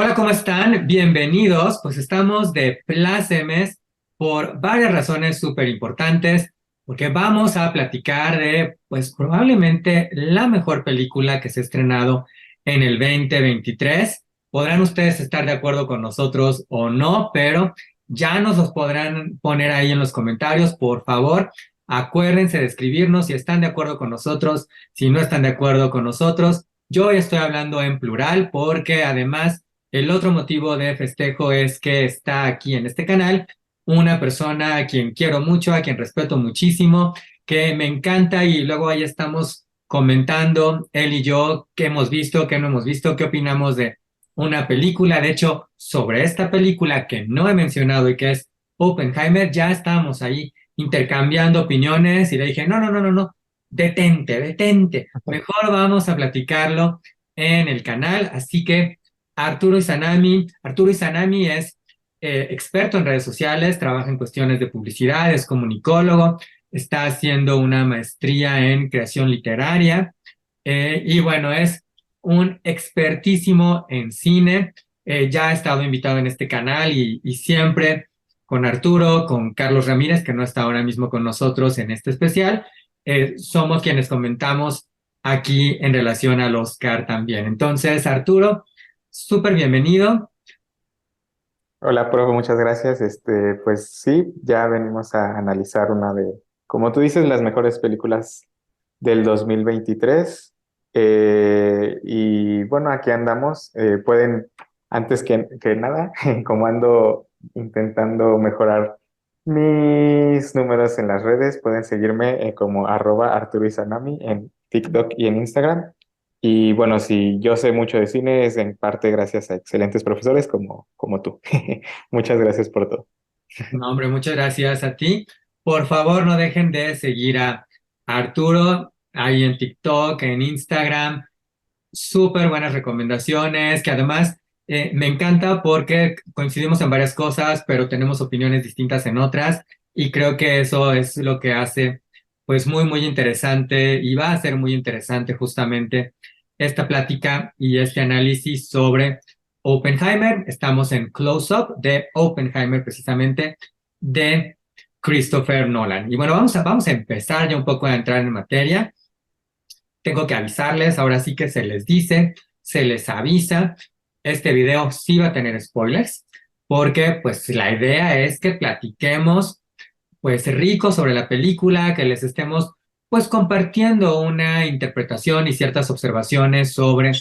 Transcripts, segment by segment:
Hola, ¿cómo están? Bienvenidos. Pues estamos de plácemes por varias razones súper importantes, porque vamos a platicar de, pues probablemente la mejor película que se ha estrenado en el 2023. Podrán ustedes estar de acuerdo con nosotros o no, pero ya nos los podrán poner ahí en los comentarios. Por favor, acuérdense de escribirnos si están de acuerdo con nosotros, si no están de acuerdo con nosotros. Yo estoy hablando en plural porque además el otro motivo de festejo es que está aquí en este canal una persona a quien quiero mucho, a quien respeto muchísimo, que me encanta y luego ahí estamos comentando él y yo qué hemos visto, qué no hemos visto, qué opinamos de una película. De hecho, sobre esta película que no he mencionado y que es Oppenheimer, ya estábamos ahí intercambiando opiniones y le dije, no, no, no, no, no, detente, detente, mejor vamos a platicarlo en el canal. Así que Arturo Izanami es experto en redes sociales, trabaja en cuestiones de publicidad, es comunicólogo, está haciendo una maestría en creación literaria y bueno, es un expertísimo en cine. Ya ha estado invitado en este canal y siempre con Arturo, con Carlos Ramírez, que no está ahora mismo con nosotros en este especial, somos quienes comentamos aquí en relación al Oscar también. Entonces, Arturo, súper bienvenido. Hola, profe, muchas gracias. Pues sí, ya venimos a analizar una de, como tú dices, las mejores películas del 2023. Y bueno, aquí andamos. Pueden, antes que nada, como ando intentando mejorar mis números en las redes, pueden seguirme como @ArturoIzanami en TikTok y en Instagram. Y bueno, si yo sé mucho de cine es en parte gracias a excelentes profesores como tú. Muchas gracias por todo. No, hombre, muchas gracias a ti. Por favor, no dejen de seguir a Arturo ahí en TikTok, en Instagram. Súper buenas recomendaciones, que además me encanta porque coincidimos en varias cosas, pero tenemos opiniones distintas en otras, y creo que eso es lo que hace pues muy, muy interesante y va a ser muy interesante justamente esta plática y este análisis sobre Oppenheimer. Estamos en Close-Up de Oppenheimer, precisamente de Christopher Nolan. Y bueno, vamos a empezar ya un poco a entrar en materia. Tengo que avisarles, ahora sí que se les dice, se les avisa. Este video sí va a tener spoilers, porque pues la idea es que platiquemos pues rico sobre la película, que les estemos pues compartiendo una interpretación y ciertas observaciones sobre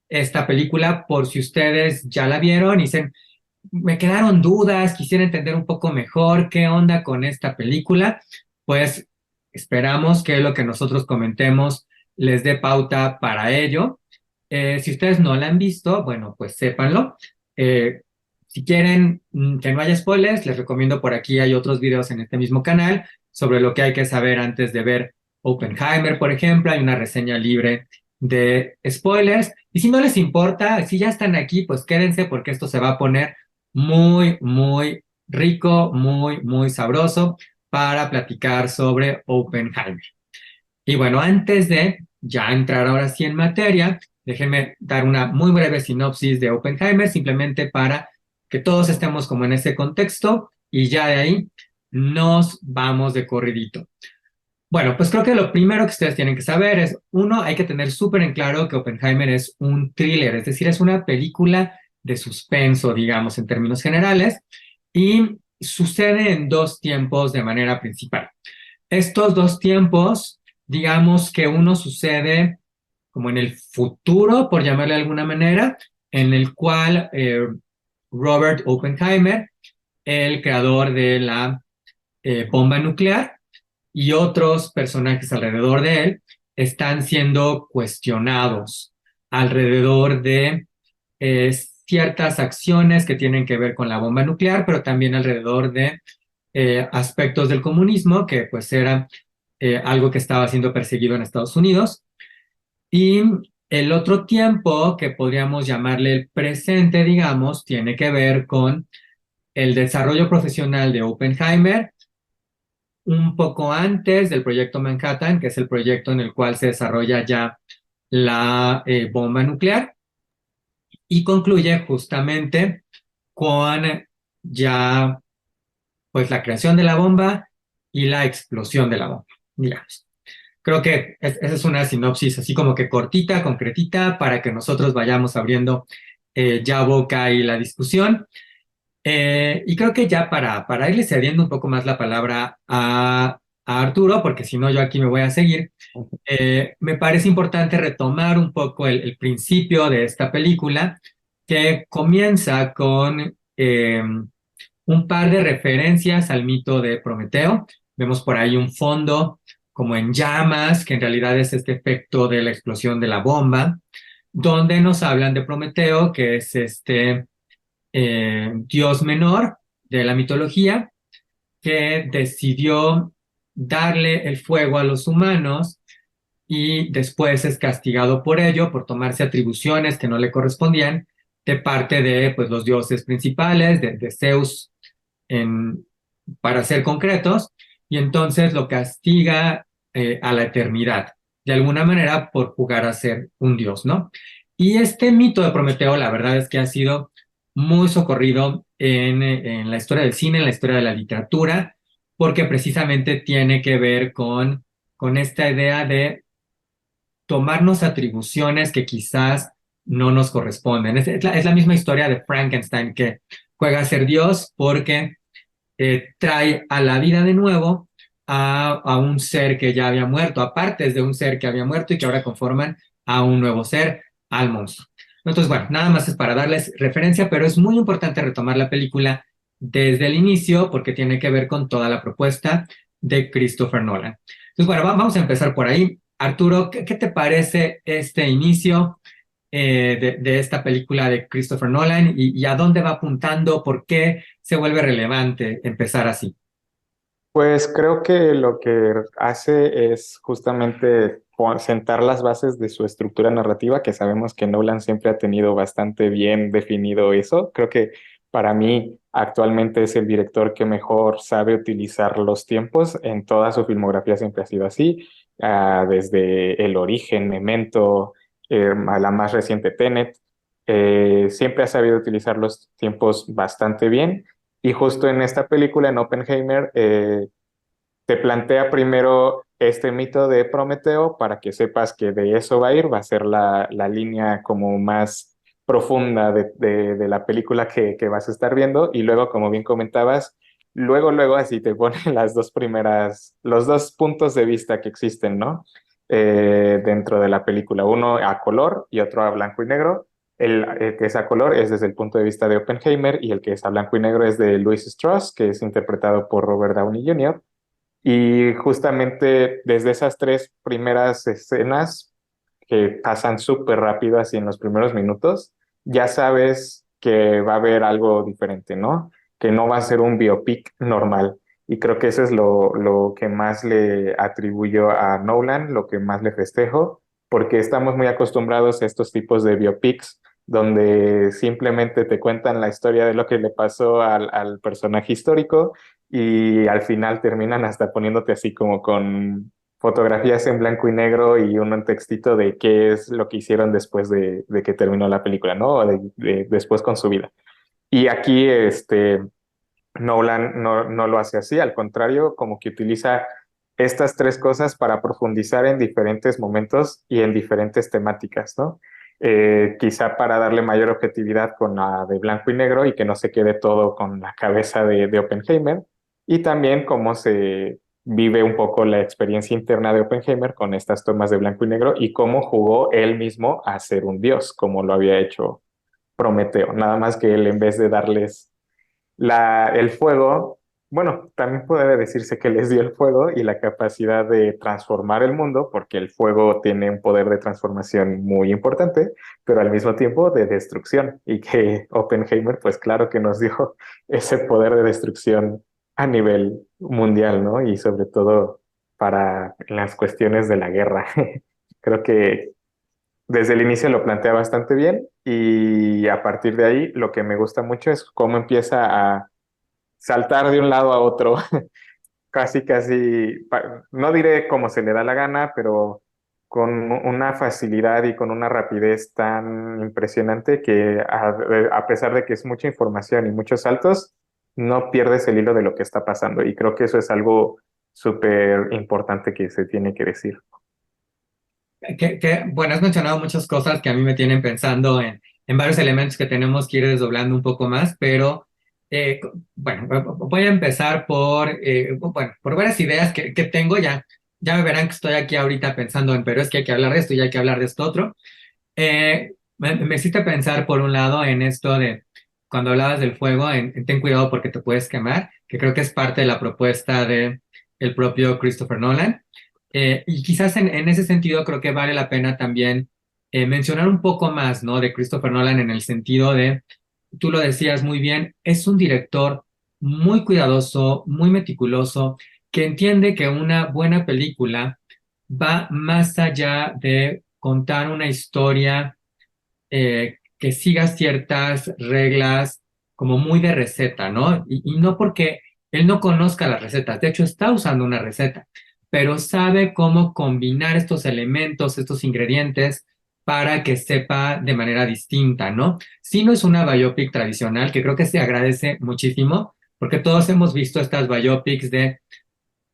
esta película por si ustedes ya la vieron y dicen, me quedaron dudas, quisiera entender un poco mejor qué onda con esta película, pues esperamos que lo que nosotros comentemos les dé pauta para ello. Si ustedes no la han visto, bueno, pues sépanlo. Eh, si quieren que no haya spoilers, les recomiendo por aquí, hay otros videos en este mismo canal sobre lo que hay que saber antes de ver Oppenheimer, por ejemplo. Hay una reseña libre de spoilers. Y si no les importa, si ya están aquí, pues quédense porque esto se va a poner muy, muy rico, muy, muy sabroso para platicar sobre Oppenheimer. Y bueno, antes de ya entrar ahora sí en materia, déjenme dar una muy breve sinopsis de Oppenheimer, simplemente para que todos estemos como en ese contexto y ya de ahí nos vamos de corridito. Bueno, pues creo que lo primero que ustedes tienen que saber es, uno, hay que tener súper en claro que Oppenheimer es un thriller, es decir, es una película de suspenso, digamos, en términos generales, y sucede en dos tiempos de manera principal. Estos dos tiempos, digamos que uno sucede como en el futuro, por llamarle de alguna manera, en el cual Robert Oppenheimer, el creador de la bomba nuclear, y otros personajes alrededor de él están siendo cuestionados alrededor de ciertas acciones que tienen que ver con la bomba nuclear, pero también alrededor de aspectos del comunismo, que pues era algo que estaba siendo perseguido en Estados Unidos. Y el otro tiempo, que podríamos llamarle el presente, digamos, tiene que ver con el desarrollo profesional de Oppenheimer un poco antes del proyecto Manhattan, que es el proyecto en el cual se desarrolla ya la bomba nuclear, y concluye justamente con ya pues la creación de la bomba y la explosión de la bomba, digamos. Creo que esa es una sinopsis así como que cortita, concretita, para que nosotros vayamos abriendo ya boca y la discusión. Y creo que ya para irle cediendo un poco más la palabra a Arturo, porque si no yo aquí me voy a seguir, me parece importante retomar un poco el principio de esta película, que comienza con un par de referencias al mito de Prometeo. Vemos por ahí un fondo como en llamas, que en realidad es este efecto de la explosión de la bomba, donde nos hablan de Prometeo, que es este dios menor de la mitología, que decidió darle el fuego a los humanos y después es castigado por ello, por tomarse atribuciones que no le correspondían de parte de pues, los dioses principales, de Zeus en, para ser concretos, y entonces lo castiga a la eternidad, de alguna manera por jugar a ser un dios, ¿no? Y este mito de Prometeo, la verdad es que ha sido muy socorrido en la historia del cine, en la historia de la literatura, porque precisamente tiene que ver con esta idea de tomarnos atribuciones que quizás no nos corresponden. Es la misma historia de Frankenstein que juega a ser Dios porque trae a la vida de nuevo a un ser que ya había muerto, a partes de un ser que había muerto y que ahora conforman a un nuevo ser, al monstruo. Entonces, bueno, nada más es para darles referencia, pero es muy importante retomar la película desde el inicio porque tiene que ver con toda la propuesta de Christopher Nolan. Entonces, bueno, vamos a empezar por ahí. Arturo, ¿qué te parece este inicio de esta película de Christopher Nolan y a dónde va apuntando? ¿Por qué se vuelve relevante empezar así? Pues creo que lo que hace es justamente sentar las bases de su estructura narrativa, que sabemos que Nolan siempre ha tenido bastante bien definido eso. Creo que para mí actualmente es el director que mejor sabe utilizar los tiempos. En toda su filmografía siempre ha sido así, desde El Origen, Memento, a la más reciente Tenet. Siempre ha sabido utilizar los tiempos bastante bien. Y justo en esta película, en Oppenheimer, te plantea primero este mito de Prometeo para que sepas que de eso va a ir, va a ser la línea como más profunda de la película que vas a estar viendo. Y luego, como bien comentabas, luego así te ponen las dos primeras, los dos puntos de vista que existen, ¿no? Dentro de la película, uno a color y otro a blanco y negro. El que es a color es desde el punto de vista de Oppenheimer y el que es a blanco y negro es de Louis Strauss, que es interpretado por Robert Downey Jr. Y justamente desde esas tres primeras escenas que pasan súper rápido así en los primeros minutos, ya sabes que va a haber algo diferente, ¿no? Que no va a ser un biopic normal. Y creo que eso es lo que más le atribuyo a Nolan, lo que más le festejo, porque estamos muy acostumbrados a estos tipos de biopics donde simplemente te cuentan la historia de lo que le pasó al personaje histórico y al final terminan hasta poniéndote así como con fotografías en blanco y negro y un textito de qué es lo que hicieron después de que terminó la película, ¿no? O después con su vida. Y aquí Nolan no lo hace así, al contrario, como que utiliza estas tres cosas para profundizar en diferentes momentos y en diferentes temáticas, ¿no? Quizá para darle mayor objetividad con la de blanco y negro y que no se quede todo con la cabeza de Oppenheimer, y también cómo se vive un poco la experiencia interna de Oppenheimer con estas tomas de blanco y negro y cómo jugó él mismo a ser un dios, como lo había hecho Prometeo, nada más que él en vez de darles el fuego, bueno, también puede decirse que les dio el fuego y la capacidad de transformar el mundo, porque el fuego tiene un poder de transformación muy importante, pero al mismo tiempo de destrucción, y que Oppenheimer, pues claro que nos dio ese poder de destrucción a nivel mundial, ¿no? Y sobre todo para las cuestiones de la guerra. Creo que desde el inicio lo plantea bastante bien y a partir de ahí lo que me gusta mucho es cómo empieza a saltar de un lado a otro, casi, no diré como se le da la gana, pero con una facilidad y con una rapidez tan impresionante que a pesar de que es mucha información y muchos saltos, no pierdes el hilo de lo que está pasando. Y creo que eso es algo súper importante que se tiene que decir. Bueno, has mencionado muchas cosas que a mí me tienen pensando en varios elementos que tenemos que ir desdoblando un poco más, pero bueno, voy a empezar bueno, por varias ideas que tengo ya. Ya me verán que estoy aquí ahorita pensando en, pero es que hay que hablar de esto y hay que hablar de esto otro. Me hiciste pensar por un lado en esto de cuando hablabas del fuego, en ten cuidado porque te puedes quemar, que creo que es parte de la propuesta de el propio Christopher Nolan. Y quizás en ese sentido creo que vale la pena también mencionar un poco más, ¿no? De Christopher Nolan en el sentido de, tú lo decías muy bien, es un director muy cuidadoso, muy meticuloso, que entiende que una buena película va más allá de contar una historia que siga ciertas reglas como muy de receta, ¿no? Y no porque él no conozca las recetas, de hecho está usando una receta, pero sabe cómo combinar estos elementos, estos ingredientes para que sepa de manera distinta, ¿no? Si no es una biopic tradicional, que creo que se agradece muchísimo, porque todos hemos visto estas biopics de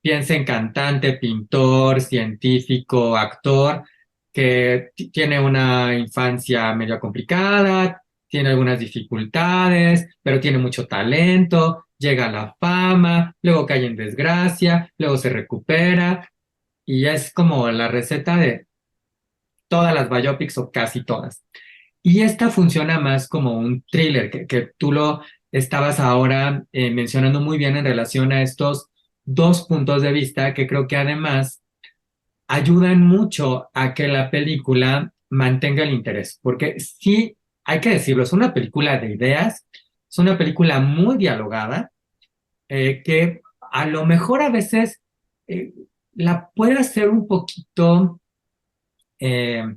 piensa en cantante, pintor, científico, actor, que tiene una infancia medio complicada, tiene algunas dificultades, pero tiene mucho talento, llega a la fama, luego cae en desgracia, luego se recupera, y es como la receta de todas las biopics o casi todas. Y esta funciona más como un thriller, que tú lo estabas ahora mencionando muy bien en relación a estos dos puntos de vista que creo que además ayudan mucho a que la película mantenga el interés, porque sí, hay que decirlo, es una película de ideas, es una película muy dialogada, que a lo mejor a veces eh, la puede hacer un poquito... eh,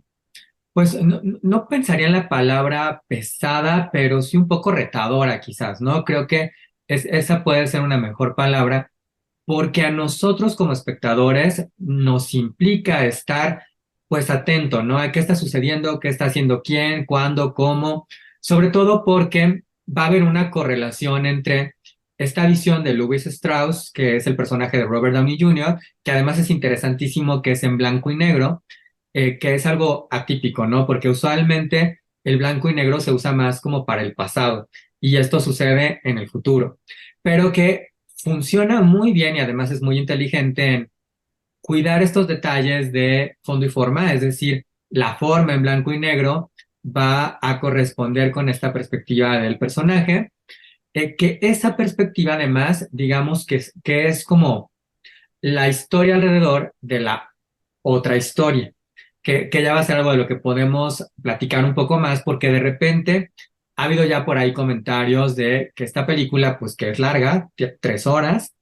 pues no pensaría en la palabra pesada, pero sí un poco retadora quizás, ¿no? Creo que esa puede ser una mejor palabra porque a nosotros como espectadores nos implica estar pues atento, ¿no? A qué está sucediendo, qué está haciendo quién, cuándo, cómo, sobre todo porque va a haber una correlación entre esta visión de Louis Strauss, que es el personaje de Robert Downey Jr., que además es interesantísimo, que es en blanco y negro, que es algo atípico, ¿no? Porque usualmente el blanco y negro se usa más como para el pasado y esto sucede en el futuro, pero que funciona muy bien y además es muy inteligente en cuidar estos detalles de fondo y forma, es decir, la forma en blanco y negro va a corresponder con esta perspectiva del personaje, que esa perspectiva además, digamos que es como la historia alrededor de la otra historia, que ya va a ser algo de lo que podemos platicar un poco más, porque de repente ha habido ya por ahí comentarios de que esta película, pues que es larga, 3 horas,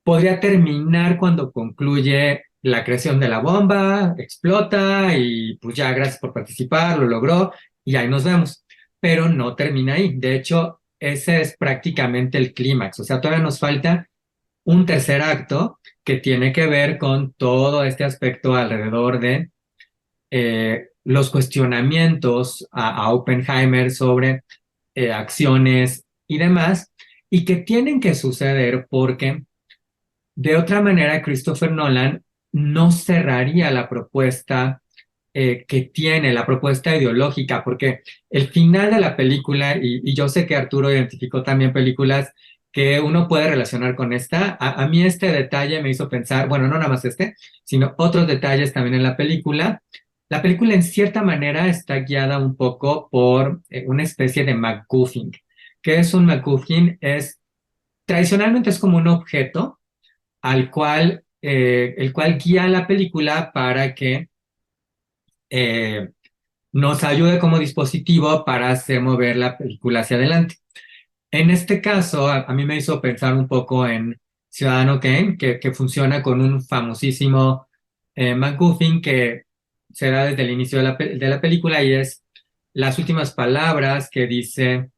podría terminar cuando concluye la creación de la bomba, explota y pues ya, gracias por participar, lo logró y ahí nos vemos. Pero no termina ahí. De hecho, ese es prácticamente el clímax. O sea, todavía nos falta un tercer acto que tiene que ver con todo este aspecto alrededor de los cuestionamientos a Oppenheimer sobre acciones y demás, y que tienen que suceder porque de otra manera Christopher Nolan no cerraría la propuesta que tiene, la propuesta ideológica, porque el final de la película, y yo sé que Arturo identificó también películas que uno puede relacionar con esta. A mí este detalle me hizo pensar, bueno, no nada más este, sino otros detalles también en la película. La película en cierta manera está guiada un poco por una especie de MacGuffin. ¿Qué es un MacGuffin? Tradicionalmente es como un objeto el cual guía la película para que eh, nos ayude como dispositivo para hacer mover la película hacia adelante. En este caso, a mí me hizo pensar un poco en Ciudadano Kane, que funciona con un famosísimo MacGuffin que se da desde el inicio de la película y es las últimas palabras que dice el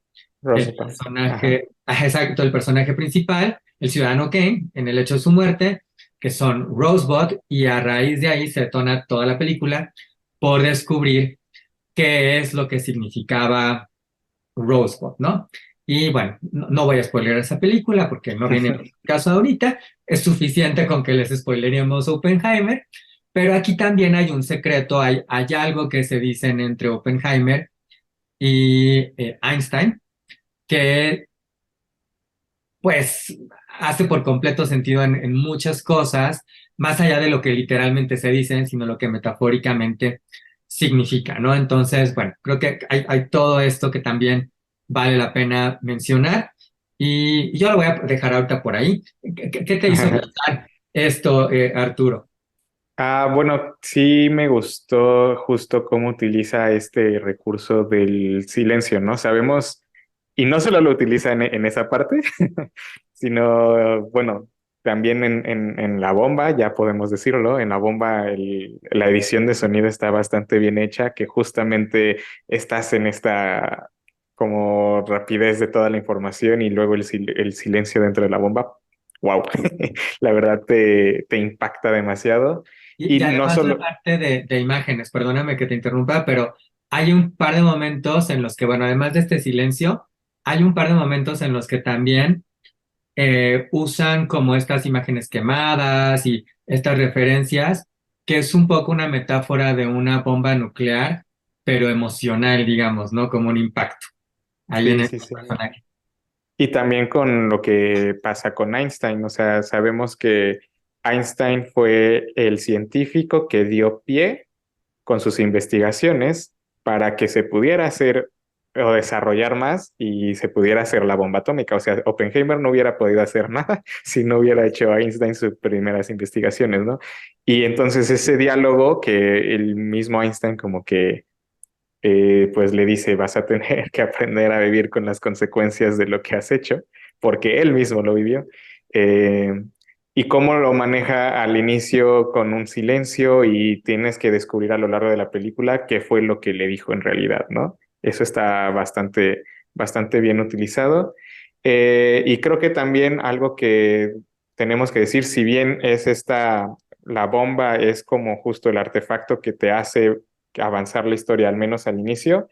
Rosita. Ajá. personaje, exacto, el personaje principal, el Ciudadano Kane, en el hecho de su muerte, que son Rosebud, y a raíz de ahí se detona toda la película por descubrir qué es lo que significaba Rosebud, ¿no? Y bueno, no voy a spoiler esa película porque no viene en el caso ahorita, es suficiente con que les spoileremos Oppenheimer, pero aquí también hay un secreto, hay algo que se dicen entre Oppenheimer y Einstein, que pues hace por completo sentido en muchas cosas, más allá de lo que literalmente se dicen, sino lo que metafóricamente significa, ¿no? Entonces, bueno, creo que hay todo esto que también vale la pena mencionar y yo lo voy a dejar ahorita por ahí. ¿Qué te hizo pensar esto, Arturo? Bueno, sí me gustó justo cómo utiliza este recurso del silencio, ¿no? Sabemos, y no solo lo utiliza en esa parte, sino, bueno, también en la bomba, ya podemos decirlo, en la bomba la edición de sonido está bastante bien hecha, que justamente estás en esta como rapidez de toda la información y luego el silencio dentro de la bomba. Wow, la verdad te impacta demasiado. Y Y no además la solo, parte de imágenes, perdóname que te interrumpa, pero hay un par de momentos en los que, bueno, además de este silencio, hay un par de momentos en los que también usan como estas imágenes quemadas y estas referencias, que es un poco una metáfora de una bomba nuclear, pero emocional, digamos, ¿no? Como un impacto ahí en sí, el sí, sí. personaje. Y también con lo que pasa con Einstein, o sea, sabemos que Einstein fue el científico que dio pie con sus investigaciones para que se pudiera hacer o desarrollar más y se pudiera hacer la bomba atómica. O sea, Oppenheimer no hubiera podido hacer nada si no hubiera hecho Einstein sus primeras investigaciones, ¿no? Y entonces ese diálogo que el mismo Einstein como que pues le dice, vas a tener que aprender a vivir con las consecuencias de lo que has hecho, porque él mismo lo vivió. Eh, y cómo lo maneja al inicio con un silencio y tienes que descubrir a lo largo de la película qué fue lo que le dijo en realidad, ¿no? Eso está bastante bien utilizado. Y creo que también algo que tenemos que decir, si bien es la bomba es como justo el artefacto que te hace avanzar la historia, al menos al inicio,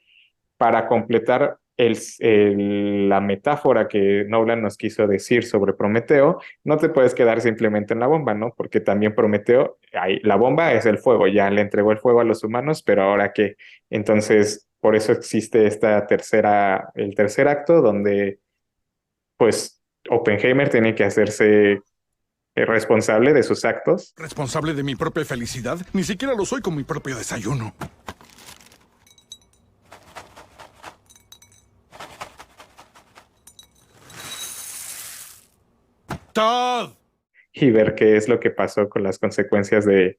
para completar la metáfora que Nolan nos quiso decir sobre Prometeo, no te puedes quedar simplemente en la bomba, ¿no? Porque también Prometeo, la bomba es el fuego, ya le entregó el fuego a los humanos, pero ahora qué. Entonces, por eso existe el tercer acto, donde pues Oppenheimer tiene que hacerse responsable de sus actos. ¿Responsable de mi propia felicidad? Ni siquiera lo soy con mi propio desayuno. ¡Todd! Y ver qué es lo que pasó con las consecuencias de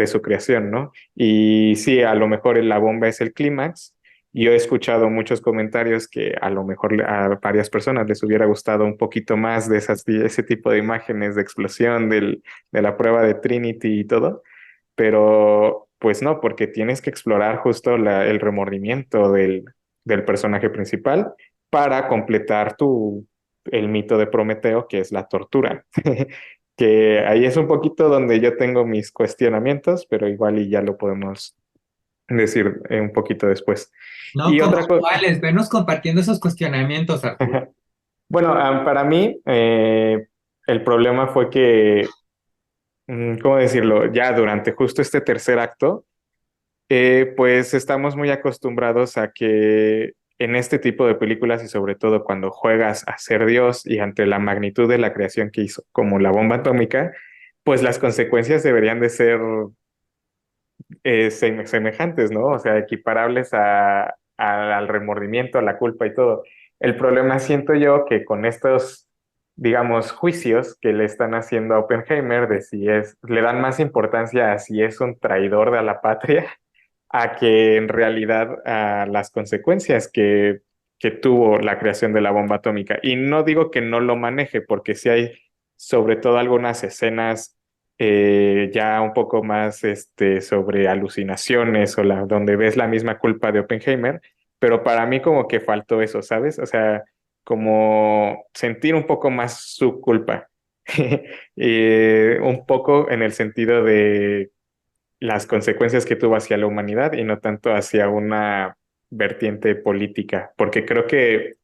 su creación, ¿no? Y sí, a lo mejor la bomba es el clímax. Yo he escuchado muchos comentarios que a lo mejor a varias personas les hubiera gustado un poquito más de ese tipo de imágenes de explosión de la prueba de Trinity y todo, pero pues no, porque tienes que explorar justo el remordimiento del personaje principal para completar el mito de Prometeo, que es la tortura. Que ahí es un poquito donde yo tengo mis cuestionamientos, pero igual y ya lo podemos decir un poquito después. No, Y como otra cosa, cuáles, venos compartiendo esos cuestionamientos, Arturo. bueno, para mí el problema fue que, ¿cómo decirlo? Ya durante justo este tercer acto, pues estamos muy acostumbrados a que en este tipo de películas y sobre todo cuando juegas a ser Dios y ante la magnitud de la creación que hizo, como la bomba atómica, pues las consecuencias deberían de ser semejantes, ¿no? O sea, equiparables al remordimiento, a la culpa y todo. El problema siento yo que con estos, digamos, juicios que le están haciendo a Oppenheimer de si le dan más importancia a si es un traidor de la patria a que en realidad a las consecuencias que tuvo la creación de la bomba atómica. Y no digo que no lo maneje, porque sí hay sobre todo algunas escenas ya un poco más sobre alucinaciones donde ves la misma culpa de Oppenheimer, pero para mí como que faltó eso, ¿sabes? O sea, como sentir un poco más su culpa. Un poco en el sentido de las consecuencias que tuvo hacia la humanidad y no tanto hacia una vertiente política, porque creo que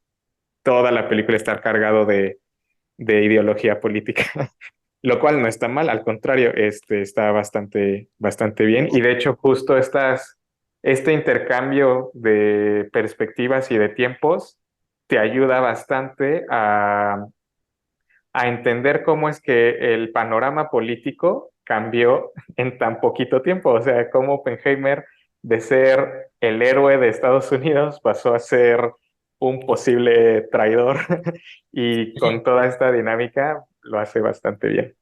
toda la película está cargado de ideología política, lo cual no está mal, al contrario, está bastante bien. Y de hecho, justo este intercambio de perspectivas y de tiempos te ayuda bastante a entender cómo es que el panorama político cambió en tan poquito tiempo. O sea, cómo Oppenheimer, de ser el héroe de Estados Unidos, pasó a ser un posible traidor y con toda esta dinámica lo hace bastante bien.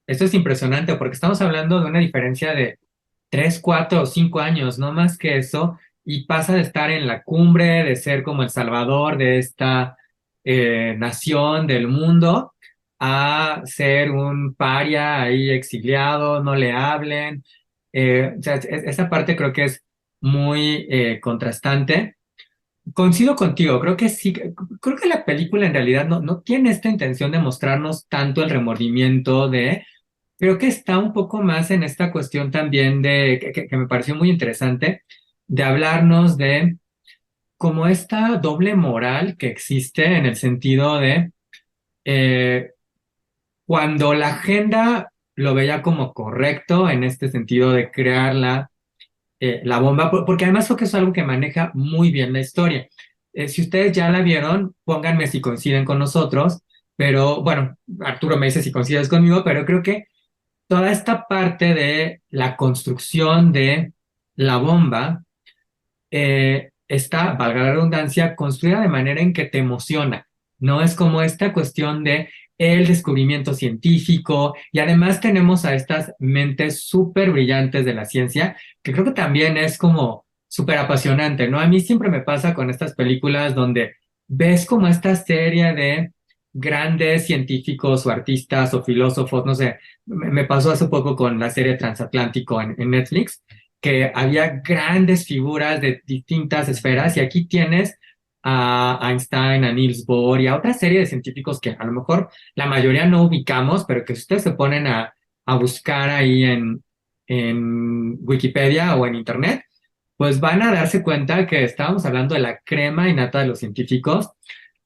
Esto es impresionante porque estamos hablando de una diferencia de 3, 4 o 5 años, no más que eso, y pasa de estar en la cumbre, de ser como el salvador de esta nación del mundo, a ser un paria ahí exiliado, no le hablen. O sea, esa parte creo que es muy contrastante. Coincido contigo, creo que sí, creo que la película en realidad no tiene esta intención de mostrarnos tanto el remordimiento de. Creo que está un poco más en esta cuestión también que me pareció muy interesante, de hablarnos de como esta doble moral que existe en el sentido de eh, cuando la agenda lo veía como correcto, en este sentido de crear la bomba, porque además creo que es algo que maneja muy bien la historia. Si ustedes ya la vieron, pónganme si coinciden con nosotros, pero bueno, Arturo me dice si coincides conmigo, pero creo que toda esta parte de la construcción de la bomba está, valga la redundancia, construida de manera en que te emociona. No es como esta cuestión de el descubrimiento científico y además tenemos a estas mentes súper brillantes de la ciencia, que creo que también es como súper apasionante, ¿no? A mí siempre me pasa con estas películas donde ves como esta serie de grandes científicos o artistas o filósofos, no sé, me pasó hace poco con la serie Transatlántico en Netflix, que había grandes figuras de distintas esferas y aquí tienes a Einstein, a Niels Bohr y a otra serie de científicos que a lo mejor la mayoría no ubicamos, pero que si ustedes se ponen a buscar ahí en Wikipedia o en Internet, pues van a darse cuenta que estábamos hablando de la crema innata de los científicos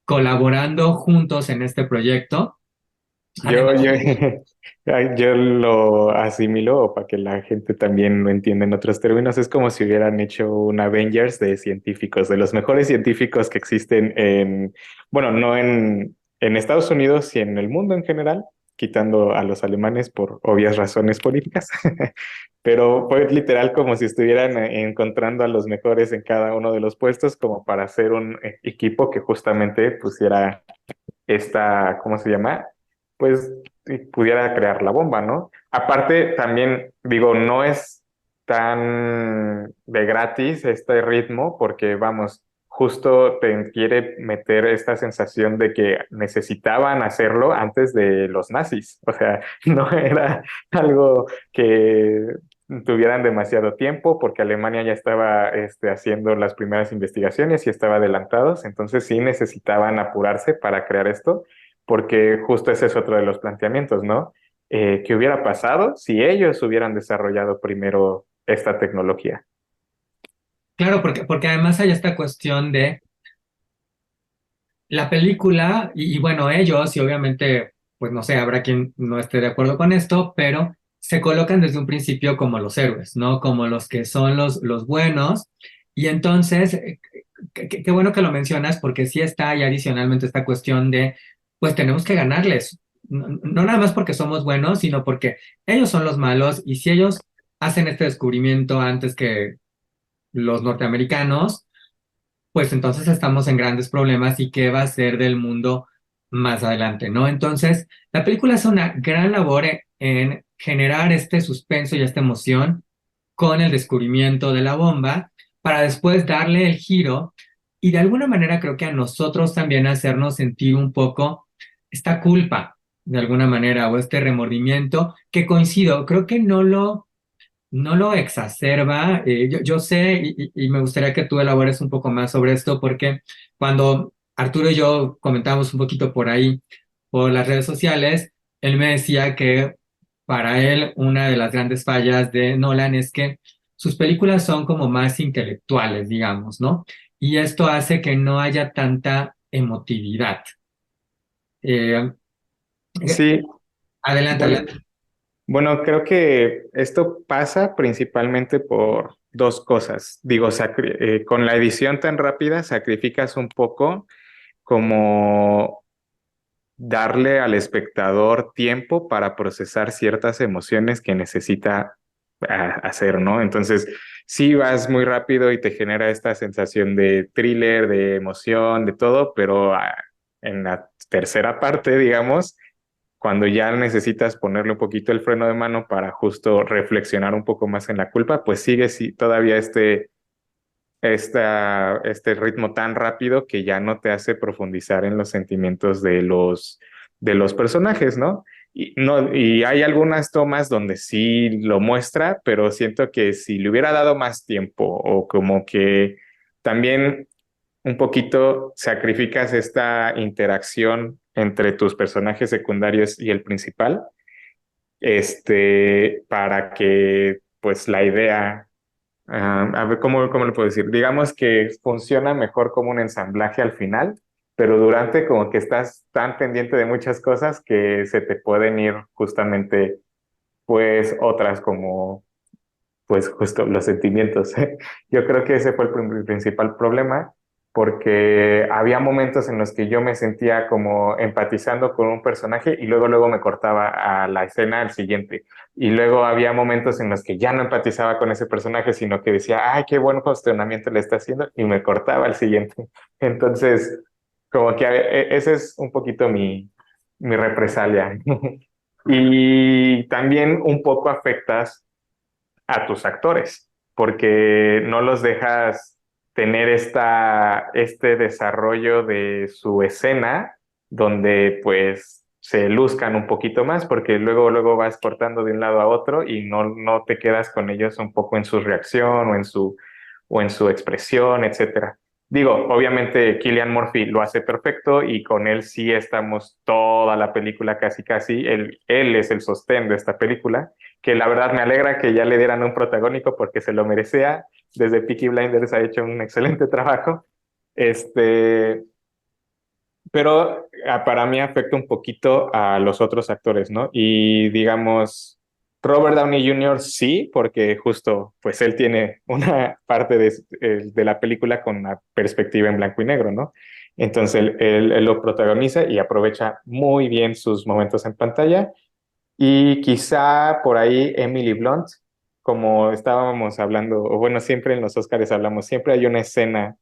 colaborando juntos en este proyecto. Yo, Además, yo, yo lo asimilo, o para que la gente también lo entienda en otros términos, es como si hubieran hecho un Avengers de científicos, de los mejores científicos que existen bueno, no en Estados Unidos y en el mundo en general, quitando a los alemanes por obvias razones políticas, pero fue literal como si estuvieran encontrando a los mejores en cada uno de los puestos como para hacer un equipo que justamente pusiera ¿cómo se llama? Pues y pudiera crear la bomba, ¿no? Aparte, también digo, no es tan de gratis este ritmo porque, vamos, justo te quiere meter esta sensación de que necesitaban hacerlo antes de los nazis. O sea, no era algo que tuvieran demasiado tiempo porque Alemania ya estaba haciendo las primeras investigaciones y estaba adelantados, entonces sí necesitaban apurarse para crear esto, porque justo ese es otro de los planteamientos, ¿no? ¿Qué hubiera pasado si ellos hubieran desarrollado primero esta tecnología? claro, porque además hay esta cuestión de la película, y bueno, ellos, y obviamente, pues no sé, habrá quien no esté de acuerdo con esto, pero se colocan desde un principio como los héroes, ¿no? Como los que son los buenos. Y entonces, qué bueno que lo mencionas, porque sí está ahí adicionalmente esta cuestión de, pues tenemos que ganarles. No nada más porque somos buenos, sino porque ellos son los malos, y si ellos hacen este descubrimiento antes que los norteamericanos, pues entonces estamos en grandes problemas y qué va a ser del mundo más adelante, ¿no? Entonces, la película hace una gran labor en generar este suspenso y esta emoción con el descubrimiento de la bomba para después darle el giro y de alguna manera creo que a nosotros también hacernos sentir un poco esta culpa, de alguna manera, o este remordimiento que coincido, creo que no lo exacerba. Yo sé y me gustaría que tú elabores un poco más sobre esto porque cuando Arturo y yo comentamos un poquito por ahí, por las redes sociales, él me decía que para él una de las grandes fallas de Nolan es que sus películas son como más intelectuales, digamos, ¿no? Y esto hace que no haya tanta emotividad. Eh, Sí, adelante, bueno, adelante. bueno, creo que esto pasa principalmente por dos cosas. Digo, con la edición tan rápida sacrificas un poco como darle al espectador tiempo para procesar ciertas emociones que necesita hacer, ¿no? Entonces, sí vas muy rápido y te genera esta sensación de thriller, de emoción, de todo, pero en la tercera parte, digamos, cuando ya necesitas ponerle un poquito el freno de mano para justo reflexionar un poco más en la culpa, pues sigue todavía este ritmo tan rápido que ya no te hace profundizar en los sentimientos de los personajes, ¿no? Y hay algunas tomas donde sí lo muestra, pero siento que si le hubiera dado más tiempo o como que también un poquito sacrificas esta interacción entre tus personajes secundarios y el principal, para que pues la idea, a ver, ¿cómo lo puedo decir? Digamos que funciona mejor como un ensamblaje al final, pero durante como que estás tan pendiente de muchas cosas que se te pueden ir justamente pues otras como pues justo los sentimientos. Yo creo que ese fue el principal problema, porque había momentos en los que yo me sentía como empatizando con un personaje y luego me cortaba a la escena al siguiente. Y luego había momentos en los que ya no empatizaba con ese personaje, sino que decía, ay, qué buen cuestionamiento le está haciendo, y me cortaba al siguiente. Entonces, como que ese es un poquito mi represalia. Y también un poco afectas a tus actores, porque no los dejas tener este desarrollo de su escena donde pues se luzcan un poquito más, porque luego vas cortando de un lado a otro y no te quedas con ellos un poco en su reacción o en su expresión, etcétera. Digo, obviamente Cillian Murphy lo hace perfecto y con él sí estamos toda la película casi, él es el sostén de esta película, que la verdad me alegra que ya le dieran un protagónico porque se lo merecía. Desde Peaky Blinders ha hecho un excelente trabajo. Este, pero para mí afecta un poquito a los otros actores, ¿no? Y digamos, Robert Downey Jr. sí, porque justo, pues él tiene una parte de la película con la perspectiva en blanco y negro, ¿no? Entonces él lo protagoniza y aprovecha muy bien sus momentos en pantalla. Y quizá por ahí Emily Blunt, como estábamos hablando, o bueno, siempre en los Óscares hablamos, siempre hay una escena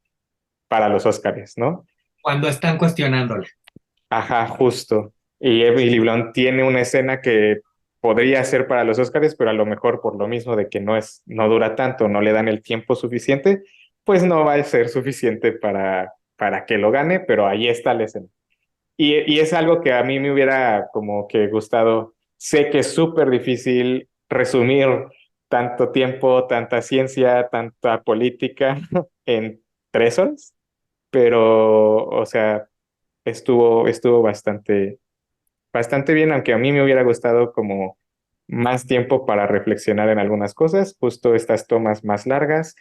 para los Óscares, ¿no? Cuando están cuestionándola. Ajá, justo. Y Emily Blunt tiene una escena que podría ser para los Óscares, pero a lo mejor por lo mismo de que no dura tanto, no le dan el tiempo suficiente, pues no va a ser suficiente para que lo gane, pero ahí está la escena. Y es algo que a mí me hubiera como que gustado. Sé que es súper difícil resumir tanto tiempo, tanta ciencia, tanta política en 3 horas, pero, o sea, estuvo bastante bien, aunque a mí me hubiera gustado como más tiempo para reflexionar en algunas cosas, justo estas tomas más largas,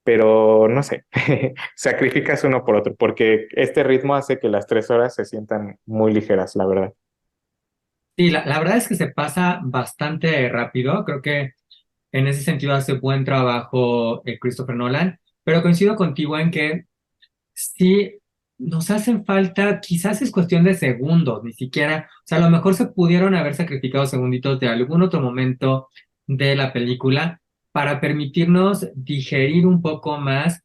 pero no sé, sacrificas uno por otro, porque este ritmo hace que las 3 horas se sientan muy ligeras, la verdad. Sí, la verdad es que se pasa bastante rápido. Creo que en ese sentido hace buen trabajo Christopher Nolan, pero coincido contigo en que sí nos hacen falta, quizás es cuestión de segundos, ni siquiera, o sea, a lo mejor se pudieron haber sacrificado segunditos de algún otro momento de la película para permitirnos digerir un poco más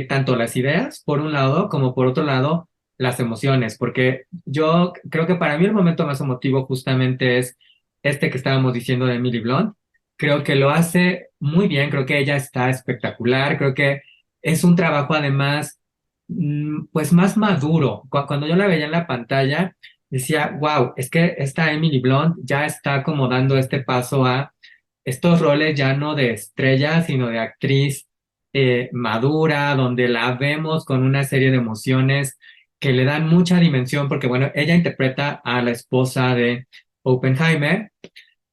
tanto las ideas, por un lado, como por otro lado, las emociones, porque yo creo que para mí el momento más emotivo justamente es este que estábamos diciendo de Emily Blunt. Creo que lo hace muy bien, creo que ella está espectacular, creo que es un trabajo además pues más maduro. Cuando yo la veía en la pantalla, decía, wow, es que esta Emily Blunt ya está como dando este paso a estos roles ya no de estrella, sino de actriz madura, donde la vemos con una serie de emociones que le dan mucha dimensión, porque bueno, ella interpreta a la esposa de Oppenheimer,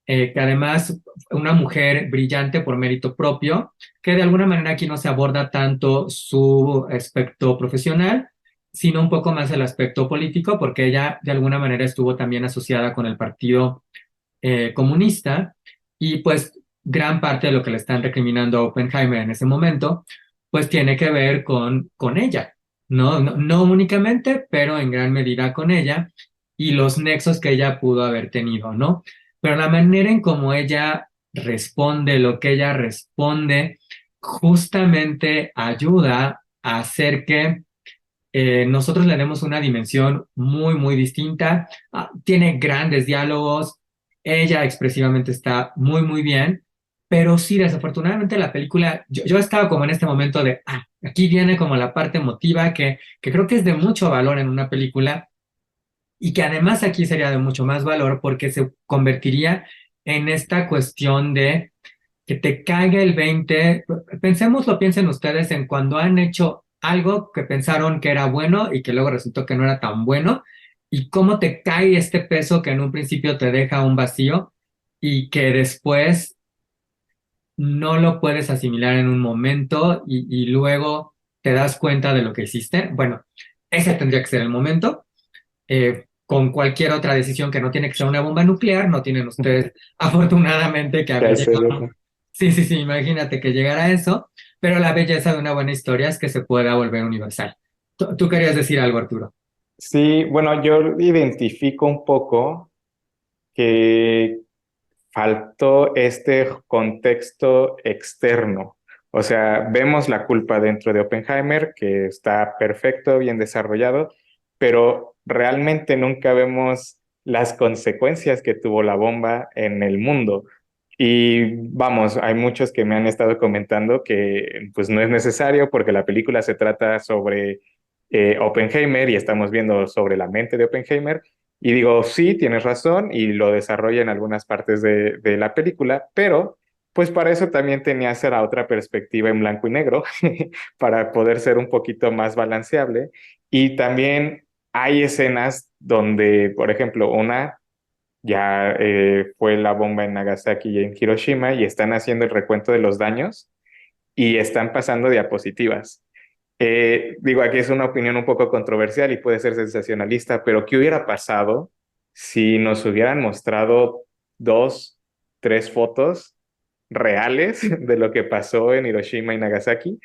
que además una mujer brillante por mérito propio, que de alguna manera aquí no se aborda tanto su aspecto profesional, sino un poco más el aspecto político, porque ella de alguna manera estuvo también asociada con el Partido Comunista, y pues gran parte de lo que le están recriminando a Oppenheimer en ese momento, pues tiene que ver con ella, ¿no? No, no únicamente, pero en gran medida con ella y los nexos que ella pudo haber tenido, ¿no? Pero la manera en cómo ella responde, lo que ella responde, justamente ayuda a hacer que nosotros le demos una dimensión muy, muy distinta. Tiene grandes diálogos, ella expresivamente está muy, muy bien, pero sí, desafortunadamente la película, yo estaba como en este momento de, aquí viene como la parte emotiva que creo que es de mucho valor en una película y que además aquí sería de mucho más valor porque se convertiría en esta cuestión de que te caiga el 20. Piensen ustedes en cuando han hecho algo que pensaron que era bueno y que luego resultó que no era tan bueno, y cómo te cae este peso que en un principio te deja un vacío y que después no lo puedes asimilar en un momento y luego te das cuenta de lo que hiciste. Bueno, ese tendría que ser el momento. Con cualquier otra decisión que no tiene que ser una bomba nuclear, no tienen ustedes afortunadamente que ¿Qué haber hacer? llegado. Sí, sí, sí, imagínate que llegara a eso, pero la belleza de una buena historia es que se pueda volver universal. Tú querías decir algo, Arturo. Sí, bueno, yo identifico un poco que faltó este contexto externo. O sea, vemos la culpa dentro de Oppenheimer, que está perfecto, bien desarrollado, pero realmente nunca vemos las consecuencias que tuvo la bomba en el mundo. Y vamos, hay muchos que me han estado comentando que pues no es necesario porque la película se trata sobre Oppenheimer y estamos viendo sobre la mente de Oppenheimer. Y digo, sí, tienes razón y lo desarrolla en algunas partes de la película, pero pues para eso también tenía que ser la otra perspectiva en blanco y negro, para poder ser un poquito más balanceable. Y también hay escenas donde, por ejemplo, una ya fue la bomba en Nagasaki y en Hiroshima y están haciendo el recuento de los daños y están pasando diapositivas. Digo, aquí es una opinión un poco controversial y puede ser sensacionalista, pero ¿qué hubiera pasado si nos hubieran mostrado dos, tres fotos reales de lo que pasó en Hiroshima y Nagasaki?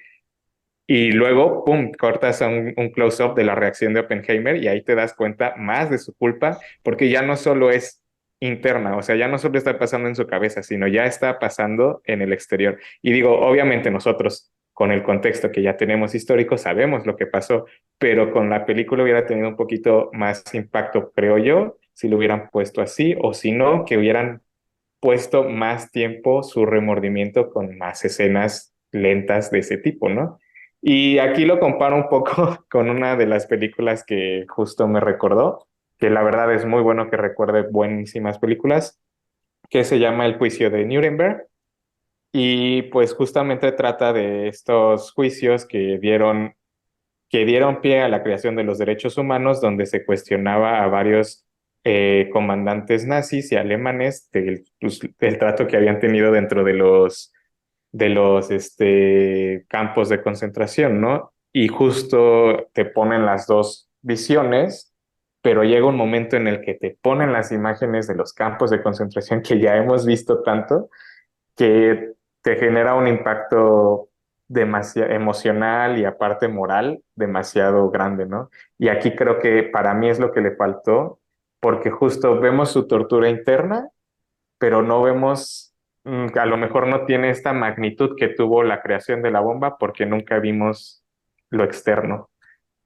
Y luego, pum, cortas a un close-up de la reacción de Oppenheimer y ahí te das cuenta más de su culpa, porque ya no solo es interna, o sea, ya no solo está pasando en su cabeza, sino ya está pasando en el exterior. Y digo, obviamente nosotros, con el contexto que ya tenemos histórico, sabemos lo que pasó, pero con la película hubiera tenido un poquito más impacto, creo yo, si lo hubieran puesto así, o si no, que hubieran puesto más tiempo su remordimiento con más escenas lentas de ese tipo, ¿no? Y aquí lo comparo un poco con una de las películas que justo me recordó, que la verdad es muy bueno que recuerde buenísimas películas, que se llama El juicio de Nuremberg. Y pues justamente trata de estos juicios que dieron pie a la creación de los derechos humanos, donde se cuestionaba a varios comandantes nazis y alemanes del trato que habían tenido dentro de los campos de concentración, ¿no? Y justo te ponen las dos visiones, pero llega un momento en el que te ponen las imágenes de los campos de concentración que ya hemos visto tanto, que te genera un impacto demasiado emocional y aparte moral demasiado grande, ¿no? Y aquí creo que para mí es lo que le faltó, porque justo vemos su tortura interna, pero no vemos, que a lo mejor no tiene esta magnitud que tuvo la creación de la bomba porque nunca vimos lo externo.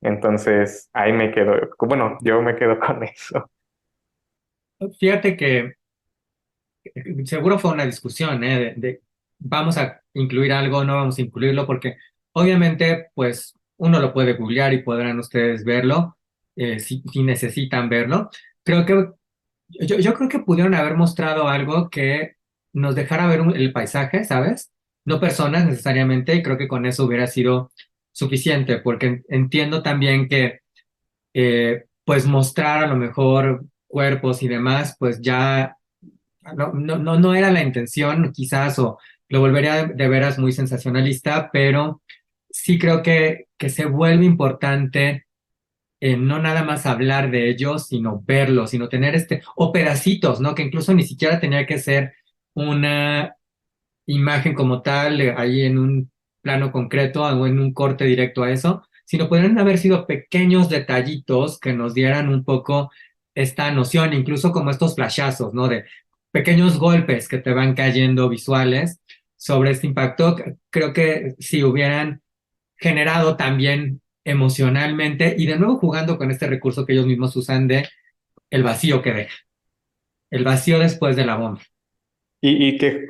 Entonces, ahí me quedo, bueno, yo me quedo con eso. Fíjate que seguro fue una discusión, ¿eh? De vamos a incluir algo, no vamos a incluirlo, porque obviamente, pues uno lo puede googlear y podrán ustedes verlo, si necesitan verlo. Creo que yo creo que pudieron haber mostrado algo que nos dejara ver el paisaje, ¿sabes? No personas necesariamente, y creo que con eso hubiera sido suficiente, porque entiendo también que pues mostrar a lo mejor cuerpos y demás, pues ya no era la intención quizás, o lo volvería de veras muy sensacionalista, pero sí creo que se vuelve importante no nada más hablar de ellos, sino verlos, sino tener o pedacitos, ¿no? Que incluso ni siquiera tenía que ser una imagen como tal, ahí en un plano concreto o en un corte directo a eso, sino podrían haber sido pequeños detallitos que nos dieran un poco esta noción, incluso como estos flashazos, ¿no? De pequeños golpes que te van cayendo visuales sobre este impacto. Creo que si hubieran generado también emocionalmente y de nuevo jugando con este recurso que ellos mismos usan de el vacío que deja, el vacío después de la bomba. Y que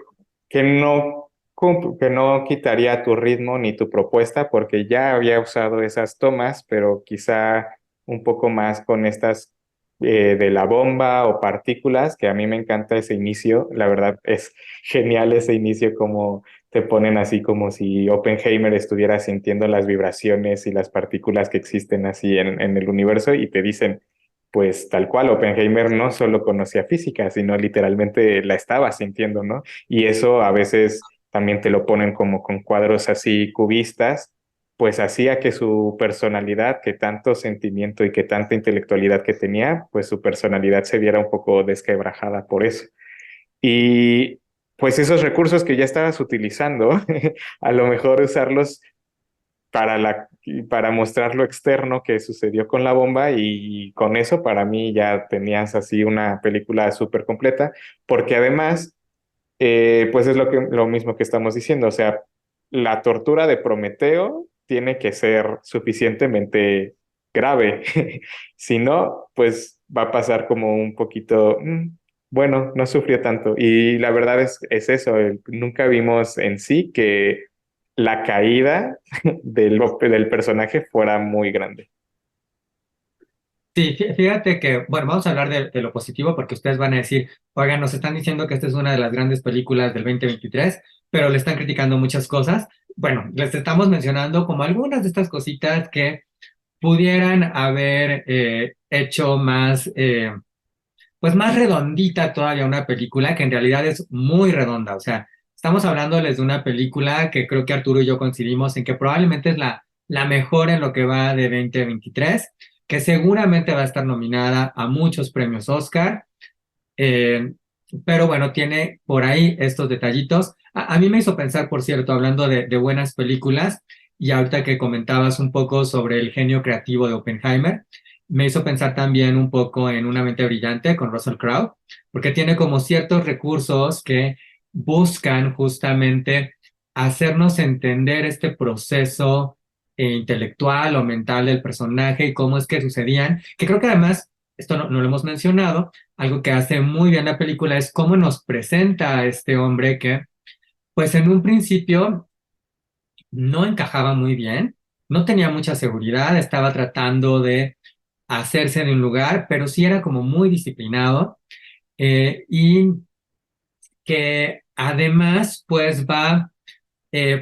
que no quitaría tu ritmo ni tu propuesta, porque ya había usado esas tomas, pero quizá un poco más con estas de la bomba o partículas, que a mí me encanta ese inicio. La verdad es genial ese inicio, como te ponen así como si Oppenheimer estuviera sintiendo las vibraciones y las partículas que existen así en el universo y te dicen, pues tal cual, Oppenheimer no solo conocía física, sino literalmente la estaba sintiendo, ¿no? Y eso a veces también te lo ponen como con cuadros así cubistas, pues hacía que su personalidad, que tanto sentimiento y que tanta intelectualidad que tenía, pues su personalidad se viera un poco desquebrajada por eso. Y pues esos recursos que ya estabas utilizando, a lo mejor usarlos para mostrar lo externo que sucedió con la bomba y con eso para mí ya tenías así una película súper completa, porque además, pues es lo mismo que estamos diciendo, o sea, la tortura de Prometeo tiene que ser suficientemente grave, si no, pues va a pasar como un poquito, bueno, no sufrió tanto. Y la verdad es eso, nunca vimos en sí que la caída del personaje fuera muy grande. Sí, fíjate que, bueno, vamos a hablar de lo positivo porque ustedes van a decir, oigan, nos están diciendo que esta es una de las grandes películas del 2023, pero le están criticando muchas cosas. Bueno, les estamos mencionando como algunas de estas cositas que pudieran haber hecho más, pues más redondita todavía una película que en realidad es muy redonda. O sea, estamos hablándoles de una película que creo que Arturo y yo coincidimos en que probablemente es la mejor en lo que va de 2023, que seguramente va a estar nominada a muchos premios Oscar. eh, pero bueno, tiene por ahí estos detallitos. A mí me hizo pensar, por cierto, hablando de buenas películas, y ahorita que comentabas un poco sobre el genio creativo de Oppenheimer, me hizo pensar también un poco en Una mente brillante con Russell Crowe, porque tiene como ciertos recursos que buscan justamente hacernos entender este proceso intelectual o mental del personaje y cómo es que sucedían, que creo que además, esto no lo hemos mencionado, algo que hace muy bien la película es cómo nos presenta a este hombre que, pues en un principio no encajaba muy bien, no tenía mucha seguridad, estaba tratando de hacerse de un lugar, pero sí era como muy disciplinado y que además pues va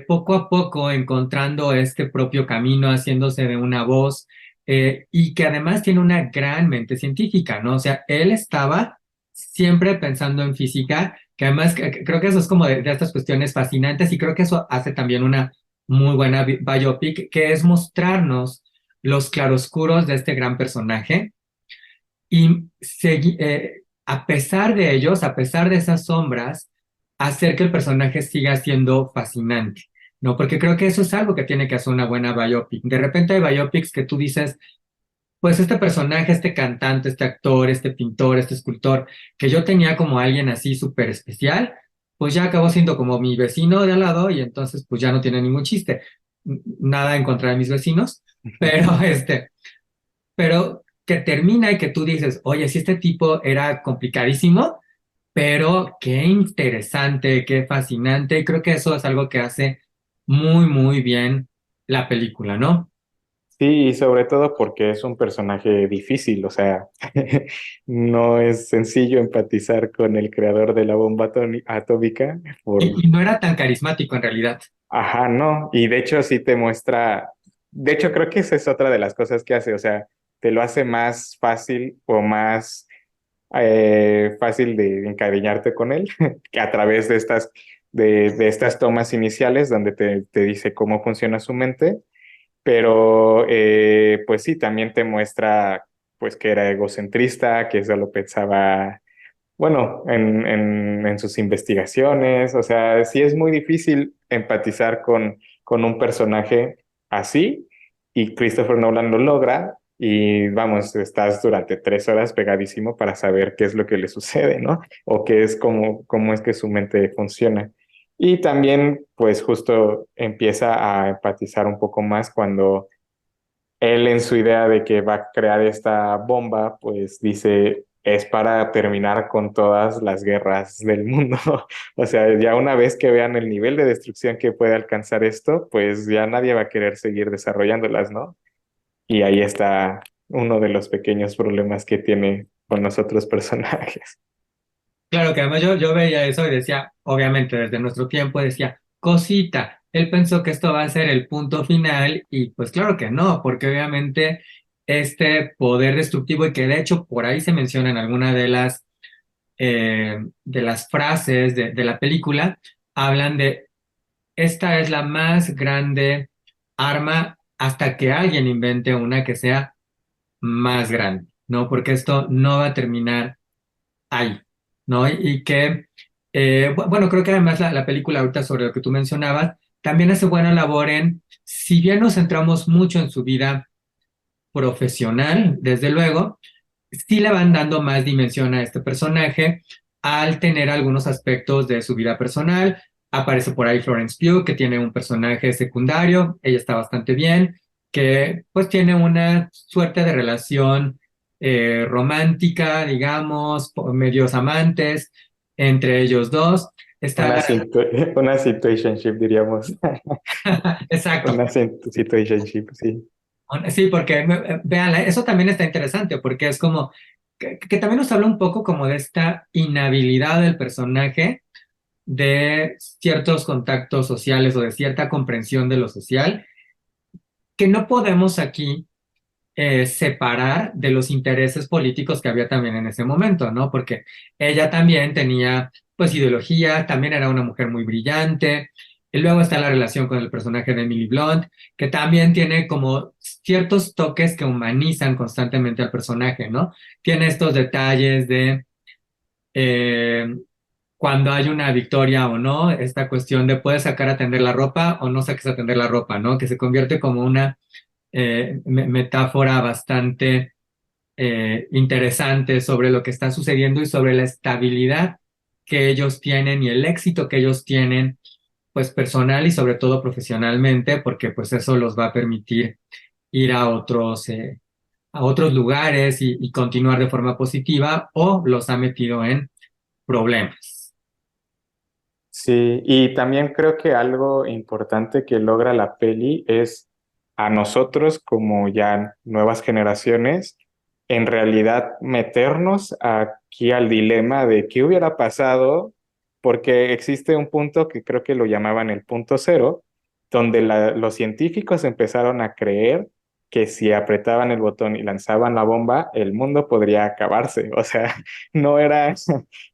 poco a poco encontrando este propio camino, haciéndose de una voz y que además tiene una gran mente científica, ¿no? O sea, él estaba siempre pensando en física, que además creo que eso es como de estas cuestiones fascinantes y creo que eso hace también una muy buena biopic, que es mostrarnos los claroscuros de este gran personaje y a pesar de ellos, a pesar de esas sombras, hacer que el personaje siga siendo fascinante, ¿no? Porque creo que eso es algo que tiene que hacer una buena biopic. De repente hay biopics que tú dices, pues este personaje, este cantante, este actor, este pintor, este escultor, que yo tenía como alguien así súper especial, pues ya acabó siendo como mi vecino de al lado y entonces pues ya no tiene ningún chiste. Nada en contra de mis vecinos, pero pero que termina y que tú dices, oye, si este tipo era complicadísimo, pero qué interesante, qué fascinante. Y creo que eso es algo que hace muy, muy bien la película, ¿no? Sí, y sobre todo porque es un personaje difícil, o sea, no es sencillo empatizar con el creador de la bomba atómica por, Y no era tan carismático en realidad. ajá, no, y de hecho sí te muestra, de hecho creo que esa es otra de las cosas que hace, o sea, te lo hace más fácil o más fácil de encariñarte con él que a través de estas tomas iniciales donde te dice cómo funciona su mente, pero pues sí, también te muestra pues que era egocentrista, que solo pensaba, bueno, en sus investigaciones, o sea, sí es muy difícil empatizar con un personaje así, y Christopher Nolan lo logra, y vamos, estás durante 3 horas pegadísimo para saber qué es lo que le sucede, ¿no? O qué es cómo es que su mente funciona. Y también, pues justo empieza a empatizar un poco más cuando él en su idea de que va a crear esta bomba, pues dice, es para terminar con todas las guerras del mundo. O sea, ya una vez que vean el nivel de destrucción que puede alcanzar esto, pues ya nadie va a querer seguir desarrollándolas, ¿no? Y ahí está uno de los pequeños problemas que tiene con los otros personajes. Claro que además yo veía eso y decía, obviamente desde nuestro tiempo decía, cosita, él pensó que esto va a ser el punto final y pues claro que no, porque obviamente este poder destructivo y que de hecho por ahí se menciona en alguna de las frases de la película, hablan de, esta es la más grande arma hasta que alguien invente una que sea más grande, ¿no? Porque esto no va a terminar ahí, ¿no? Y que, bueno, creo que además la película ahorita sobre lo que tú mencionabas, también hace buena labor en, si bien nos centramos mucho en su vida profesional, desde luego, sí le van dando más dimensión a este personaje al tener algunos aspectos de su vida personal. Aparece por ahí Florence Pugh, que tiene un personaje secundario, ella está bastante bien, que pues tiene una suerte de relación romántica, digamos, medios amantes entre ellos dos. Está Una, la... una situationship, diríamos. Exacto. Una situationship, sí. Sí, porque vean, eso también está interesante, porque es como que también nos habla un poco como de esta inhabilidad del personaje de ciertos contactos sociales o de cierta comprensión de lo social, que no podemos aquí separar de los intereses políticos que había también en ese momento, ¿no? Porque ella también tenía, pues, ideología, también era una mujer muy brillante. Y luego está la relación con el personaje de Emily Blunt, que también tiene como ciertos toques que humanizan constantemente al personaje, ¿no? Tiene estos detalles de eh, cuando hay una victoria o no, esta cuestión de puedes sacar a tender la ropa o no saques a tender la ropa, ¿no? Que se convierte como una metáfora bastante interesante sobre lo que está sucediendo y sobre la estabilidad que ellos tienen y el éxito que ellos tienen, pues personal y sobre todo profesionalmente, porque pues eso los va a permitir ir a otros lugares y continuar de forma positiva o los ha metido en problemas. Sí, y también creo que algo importante que logra la peli es a nosotros como ya nuevas generaciones, en realidad meternos aquí al dilema de qué hubiera pasado, porque existe un punto que creo que lo llamaban el punto cero, donde los científicos empezaron a creer que si apretaban el botón y lanzaban la bomba, el mundo podría acabarse. O sea, no era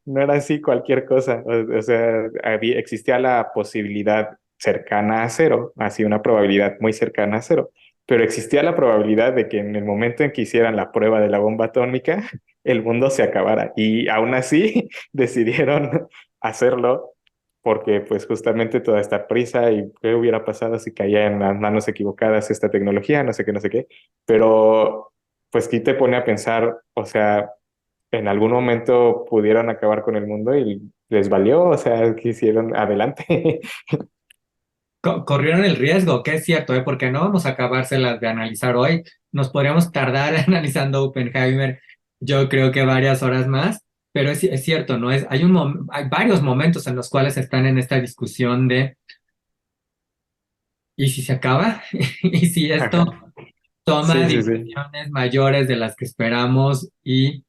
no era así cualquier cosa. O sea, existía la posibilidad cercana a cero, así una probabilidad muy cercana a cero, pero existía la probabilidad de que en el momento en que hicieran la prueba de la bomba atómica, el mundo se acabara. Y aún así decidieron hacerlo porque pues justamente toda esta prisa y qué hubiera pasado si caía en las manos equivocadas esta tecnología, no sé qué, no sé qué. Pero pues aquí te pone a pensar, o sea, en algún momento pudieron acabar con el mundo y les valió, o sea, quisieron adelante. Corrieron el riesgo, que es cierto, ¿eh? Porque no vamos a acabárselas de analizar hoy. Nos podríamos tardar analizando Oppenheimer, yo creo que varias horas más, pero es cierto, ¿no? Hay varios momentos en los cuales están en esta discusión de, ¿y si se acaba? ¿Y si esto Ajá. toma Sí, sí, sí. dimensiones mayores de las que esperamos y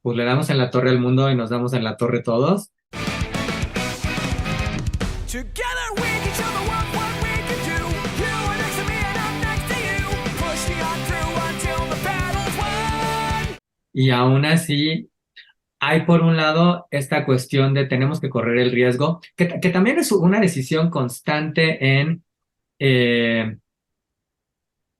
pues le damos en la torre al mundo y nos damos en la torre todos? Together we can show the world what we can do. You are next to me and I'm next to you. Pushing on through until the battle's won. Y aún así, hay por un lado esta cuestión de tenemos que correr el riesgo, que también es una decisión constante eh,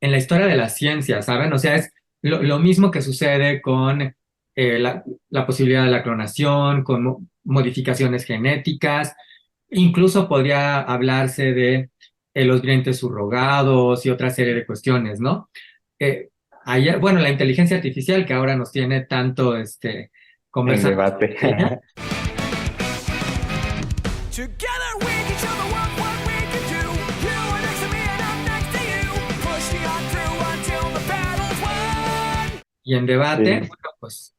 en la historia de la ciencia, ¿saben? O sea, es lo mismo que sucede con la posibilidad de la clonación, con modificaciones genéticas, incluso podría hablarse de los vientres subrogados y otra serie de cuestiones, ¿no? Ayer, bueno, la inteligencia artificial que ahora nos tiene tanto En conversando debate. sobre ella. Together we can show the world what we can do. You are next to me and I'm next to you. Pushing on through until the battle's won. Y en debate, Sí. bueno, pues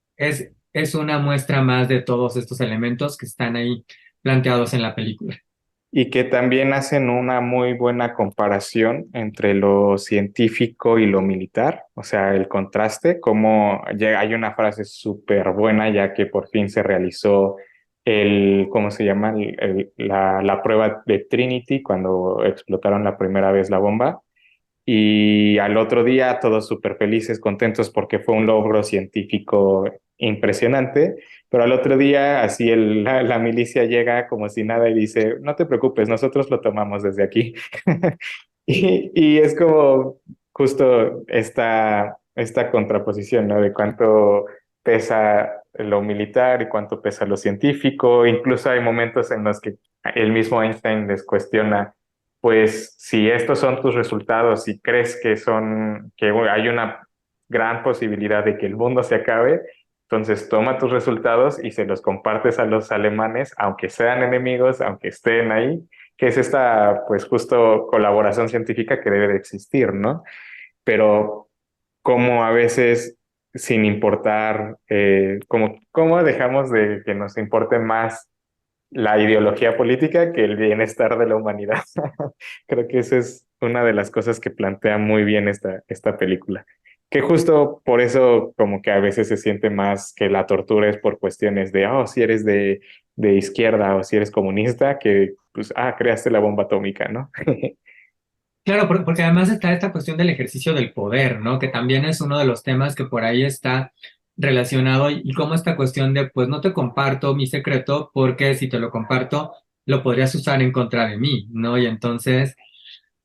es una muestra más de todos estos elementos que están ahí planteados en la película. Y que también hacen una muy buena comparación entre lo científico y lo militar, o sea, el contraste, como hay una frase súper buena ya que por fin se realizó ¿cómo se llama? La prueba de Trinity cuando explotaron la primera vez la bomba. Y al otro día todos súper felices, contentos porque fue un logro científico impresionante, pero al otro día así la milicia llega como si nada y dice, no te preocupes, nosotros lo tomamos desde aquí. Y es como justo esta contraposición, ¿no? De cuánto pesa lo militar y cuánto pesa lo científico. Incluso hay momentos en los que el mismo Einstein les cuestiona, pues si estos son tus resultados y crees que bueno, hay una gran posibilidad de que el mundo se acabe, entonces toma tus resultados y se los compartes a los alemanes, aunque sean enemigos, aunque estén ahí, que es esta, pues justo colaboración científica que debe de existir, ¿no? Pero como a veces, sin importar, cómo dejamos de que nos importe más la ideología política que el bienestar de la humanidad. Creo que esa es una de las cosas que plantea muy bien esta película. Que justo por eso como que a veces se siente más que la tortura es por cuestiones de, oh, si eres de izquierda o si eres comunista, que pues, creaste la bomba atómica, ¿no? Claro, porque además está esta cuestión del ejercicio del poder, ¿no? Que también es uno de los temas que por ahí está relacionado y cómo esta cuestión de, pues no te comparto mi secreto porque si te lo comparto, lo podrías usar en contra de mí, ¿no? Y entonces,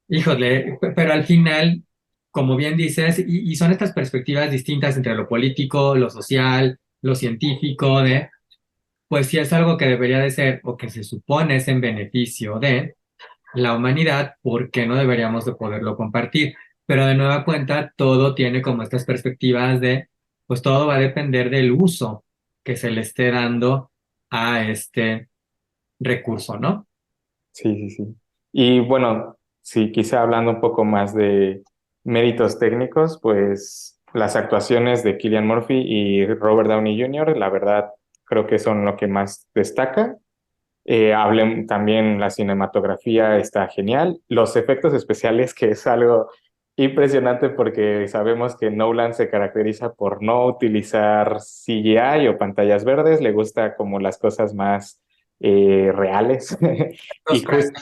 híjole, pero al final, como bien dices, y son estas perspectivas distintas entre lo político, lo social, lo científico, pues si es algo que debería de ser o que se supone es en beneficio de la humanidad, ¿por qué no deberíamos de poderlo compartir? Pero de nueva cuenta, todo tiene como estas perspectivas de, pues todo va a depender del uso que se le esté dando a este recurso, ¿no? Sí, sí, sí. Y bueno, sí, quizá hablando un poco más de méritos técnicos, pues las actuaciones de Cillian Murphy y Robert Downey Jr., la verdad, creo que son lo que más destaca. Hablen también la cinematografía está genial. Los efectos especiales, que es algo impresionante porque sabemos que Nolan se caracteriza por no utilizar CGI o pantallas verdes, le gusta como las cosas más reales. Los Y justo,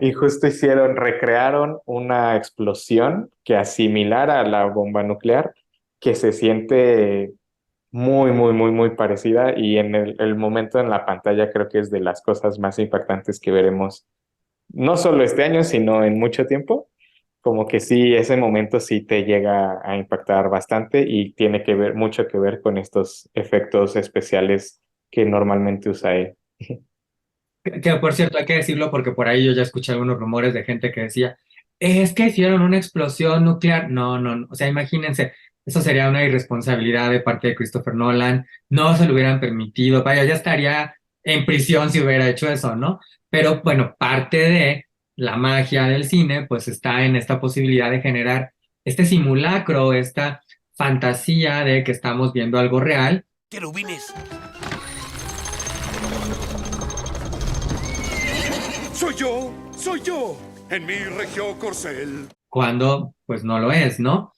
y justo recrearon una explosión que asimilara a la bomba nuclear, que se siente muy, muy, muy, muy parecida y en el momento en la pantalla creo que es de las cosas más impactantes que veremos, no solo este año, sino en mucho tiempo. Como que sí, ese momento sí te llega a impactar bastante y tiene mucho que ver con estos efectos especiales que normalmente usa él. que por cierto hay que decirlo porque por ahí yo ya escuché algunos rumores de gente que decía, es que hicieron una explosión nuclear. No, no, no. O sea, imagínense, eso sería una irresponsabilidad de parte de Christopher Nolan. No se lo hubieran permitido. Vaya, ya estaría en prisión si hubiera hecho eso, ¿no? Pero bueno, parte de la magia del cine, pues está en esta posibilidad de generar este simulacro, esta fantasía de que estamos viendo algo real, Querubines. Soy yo, en mi regio corcel. cuando pues no lo es, ¿no?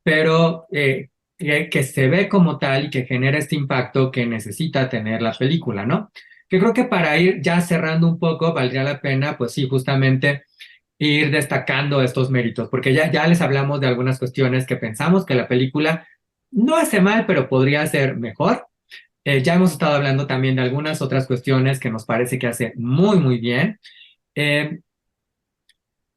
Pero que se ve como tal y que genera este impacto que necesita tener la película, ¿no? Que creo que para ir ya cerrando un poco, valdría la pena, pues sí, justamente ir destacando estos méritos, porque ya les hablamos de algunas cuestiones que pensamos que la película no hace mal, pero podría ser mejor. Ya hemos estado hablando también de algunas otras cuestiones que nos parece que hace muy, muy bien, eh,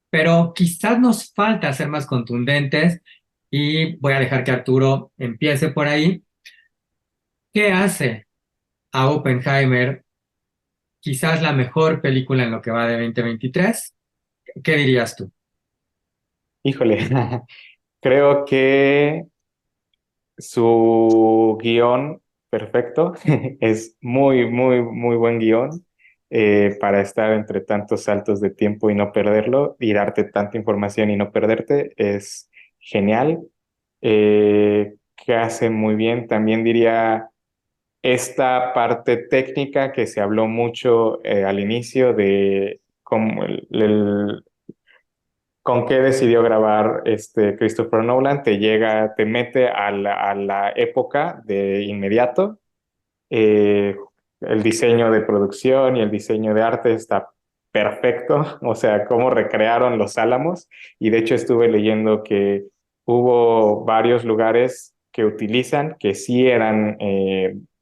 pero quizás nos falta ser más contundentes y voy a dejar que Arturo empiece por ahí. ¿Qué hace a Oppenheimer quizás la mejor película en lo que va de 2023? ¿Qué dirías tú? Híjole, creo que su guión perfecto es muy, muy, muy buen guión para estar entre tantos saltos de tiempo y no perderlo y darte tanta información y no perderte. Es genial. Que hace muy bien. También diría esta parte técnica que se habló mucho al inicio de cómo con qué decidió grabar Christopher Nolan, te llega, te mete a la época de inmediato. Eh, el diseño de producción y el diseño de arte está perfecto, o sea, cómo recrearon los Álamos. Y de hecho estuve leyendo que hubo varios lugares que utilizan, que sí eran,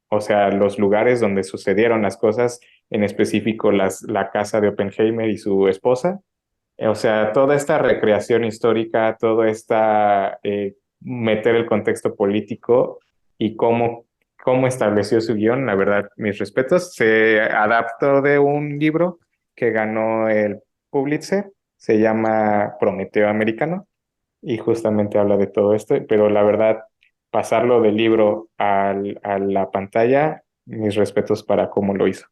o sea, los lugares donde sucedieron las cosas, en específico la casa de Oppenheimer y su esposa. O sea, toda esta recreación histórica, todo esta meter el contexto político y cómo estableció su guión, la verdad, mis respetos. Se adaptó de un libro que ganó el Pulitzer, se llama Prometeo Americano, y justamente habla de todo esto, pero la verdad, pasarlo del libro a la pantalla, mis respetos para cómo lo hizo.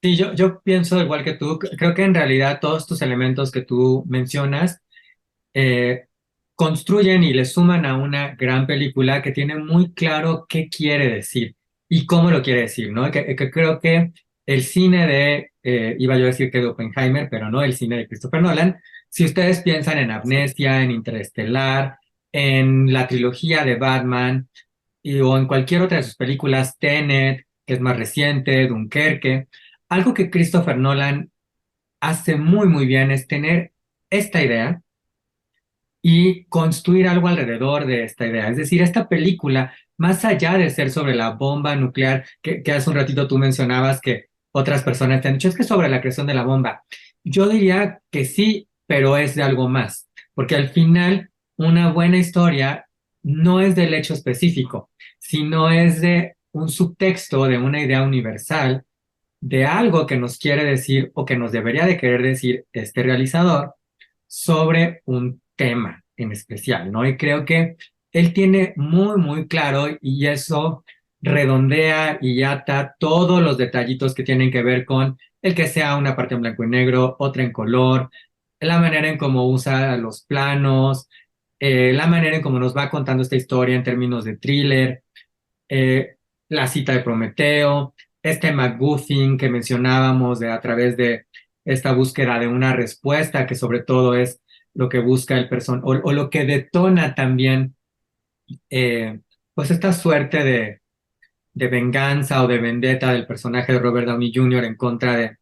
Sí, yo pienso igual que tú. Creo que en realidad todos estos elementos que tú mencionas eh, construyen y le suman a una gran película que tiene muy claro qué quiere decir y cómo lo quiere decir, ¿no? Que creo que el cine de, iba yo a decir que de Oppenheimer, pero no el cine de Christopher Nolan, si ustedes piensan en Amnesia, en Interestelar, en la trilogía de Batman o en cualquier otra de sus películas, Tenet, que es más reciente, Dunkerque, algo que Christopher Nolan hace muy, muy bien es tener esta idea y construir algo alrededor de esta idea. Es decir, esta película, más allá de ser sobre la bomba nuclear, que hace un ratito tú mencionabas que otras personas te han dicho, es que sobre la creación de la bomba. Yo diría que sí, pero es de algo más, porque al final una buena historia no es del hecho específico, sino es de un subtexto, de una idea universal, de algo que nos quiere decir o que nos debería de querer decir este realizador sobre un tema en especial, ¿no? Y creo que él tiene muy, muy claro y eso redondea y ata todos los detallitos que tienen que ver con el que sea una parte en blanco y negro, otra en color, la manera en cómo usa los planos, la manera en cómo nos va contando esta historia en términos de thriller, eh, la cita de Prometeo, este MacGuffin que mencionábamos de a través de esta búsqueda de una respuesta, que sobre todo es lo que busca el person o lo que detona también, pues esta suerte de venganza o de vendetta del personaje de Robert Downey Jr. en contra de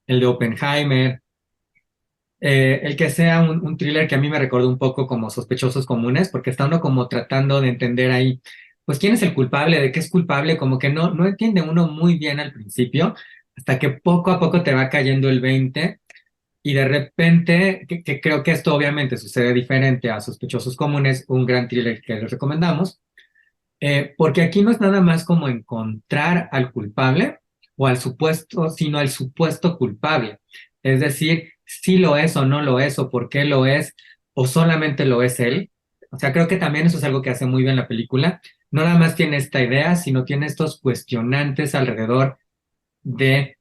el de Oppenheimer. El que sea un thriller que a mí me recordó un poco como Sospechosos Comunes, porque está uno como tratando de entender ahí, pues quién es el culpable, de qué es culpable, como que no entiende uno muy bien al principio, hasta que poco a poco te va cayendo el 20 y de repente, que creo que esto obviamente sucede diferente a Sospechosos Comunes, un gran thriller que les recomendamos, porque aquí no es nada más como encontrar al culpable o al supuesto, sino al supuesto culpable. Es decir, si lo es o no lo es, o por qué lo es, o solamente lo es él. O sea, creo que también eso es algo que hace muy bien la película. No nada más tiene esta idea, sino tiene estos cuestionantes alrededor de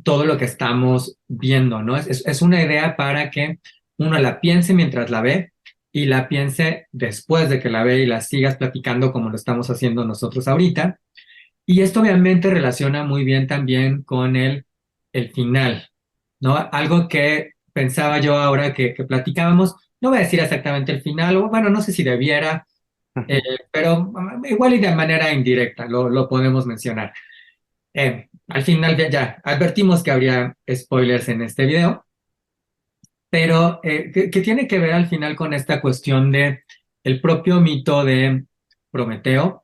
todo lo que estamos viendo, ¿no? Es una idea para que uno la piense mientras la ve y la piense después de que la ve y la sigas platicando como lo estamos haciendo nosotros ahorita. Y esto obviamente relaciona muy bien también con el final, ¿no? Algo que pensaba yo ahora que platicábamos, no voy a decir exactamente el final, o bueno, no sé si debiera, eh, pero igual y de manera indirecta lo podemos mencionar. Al final ya advertimos que habría spoilers en este video, pero que tiene que ver al final con esta cuestión de el propio mito de Prometeo,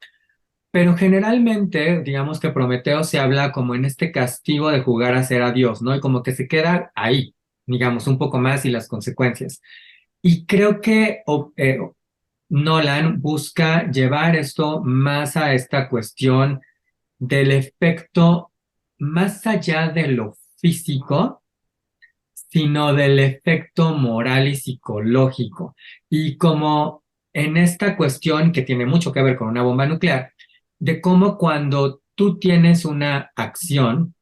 Pero generalmente, digamos que Prometeo se habla como en este castigo de jugar a ser a Dios, ¿no? Y como que se queda ahí, digamos, un poco más y las consecuencias. Y creo que Nolan busca llevar esto más a esta cuestión del efecto más allá de lo físico, sino del efecto moral y psicológico. Y como en esta cuestión que tiene mucho que ver con una bomba nuclear, de cómo cuando tú tienes una acción,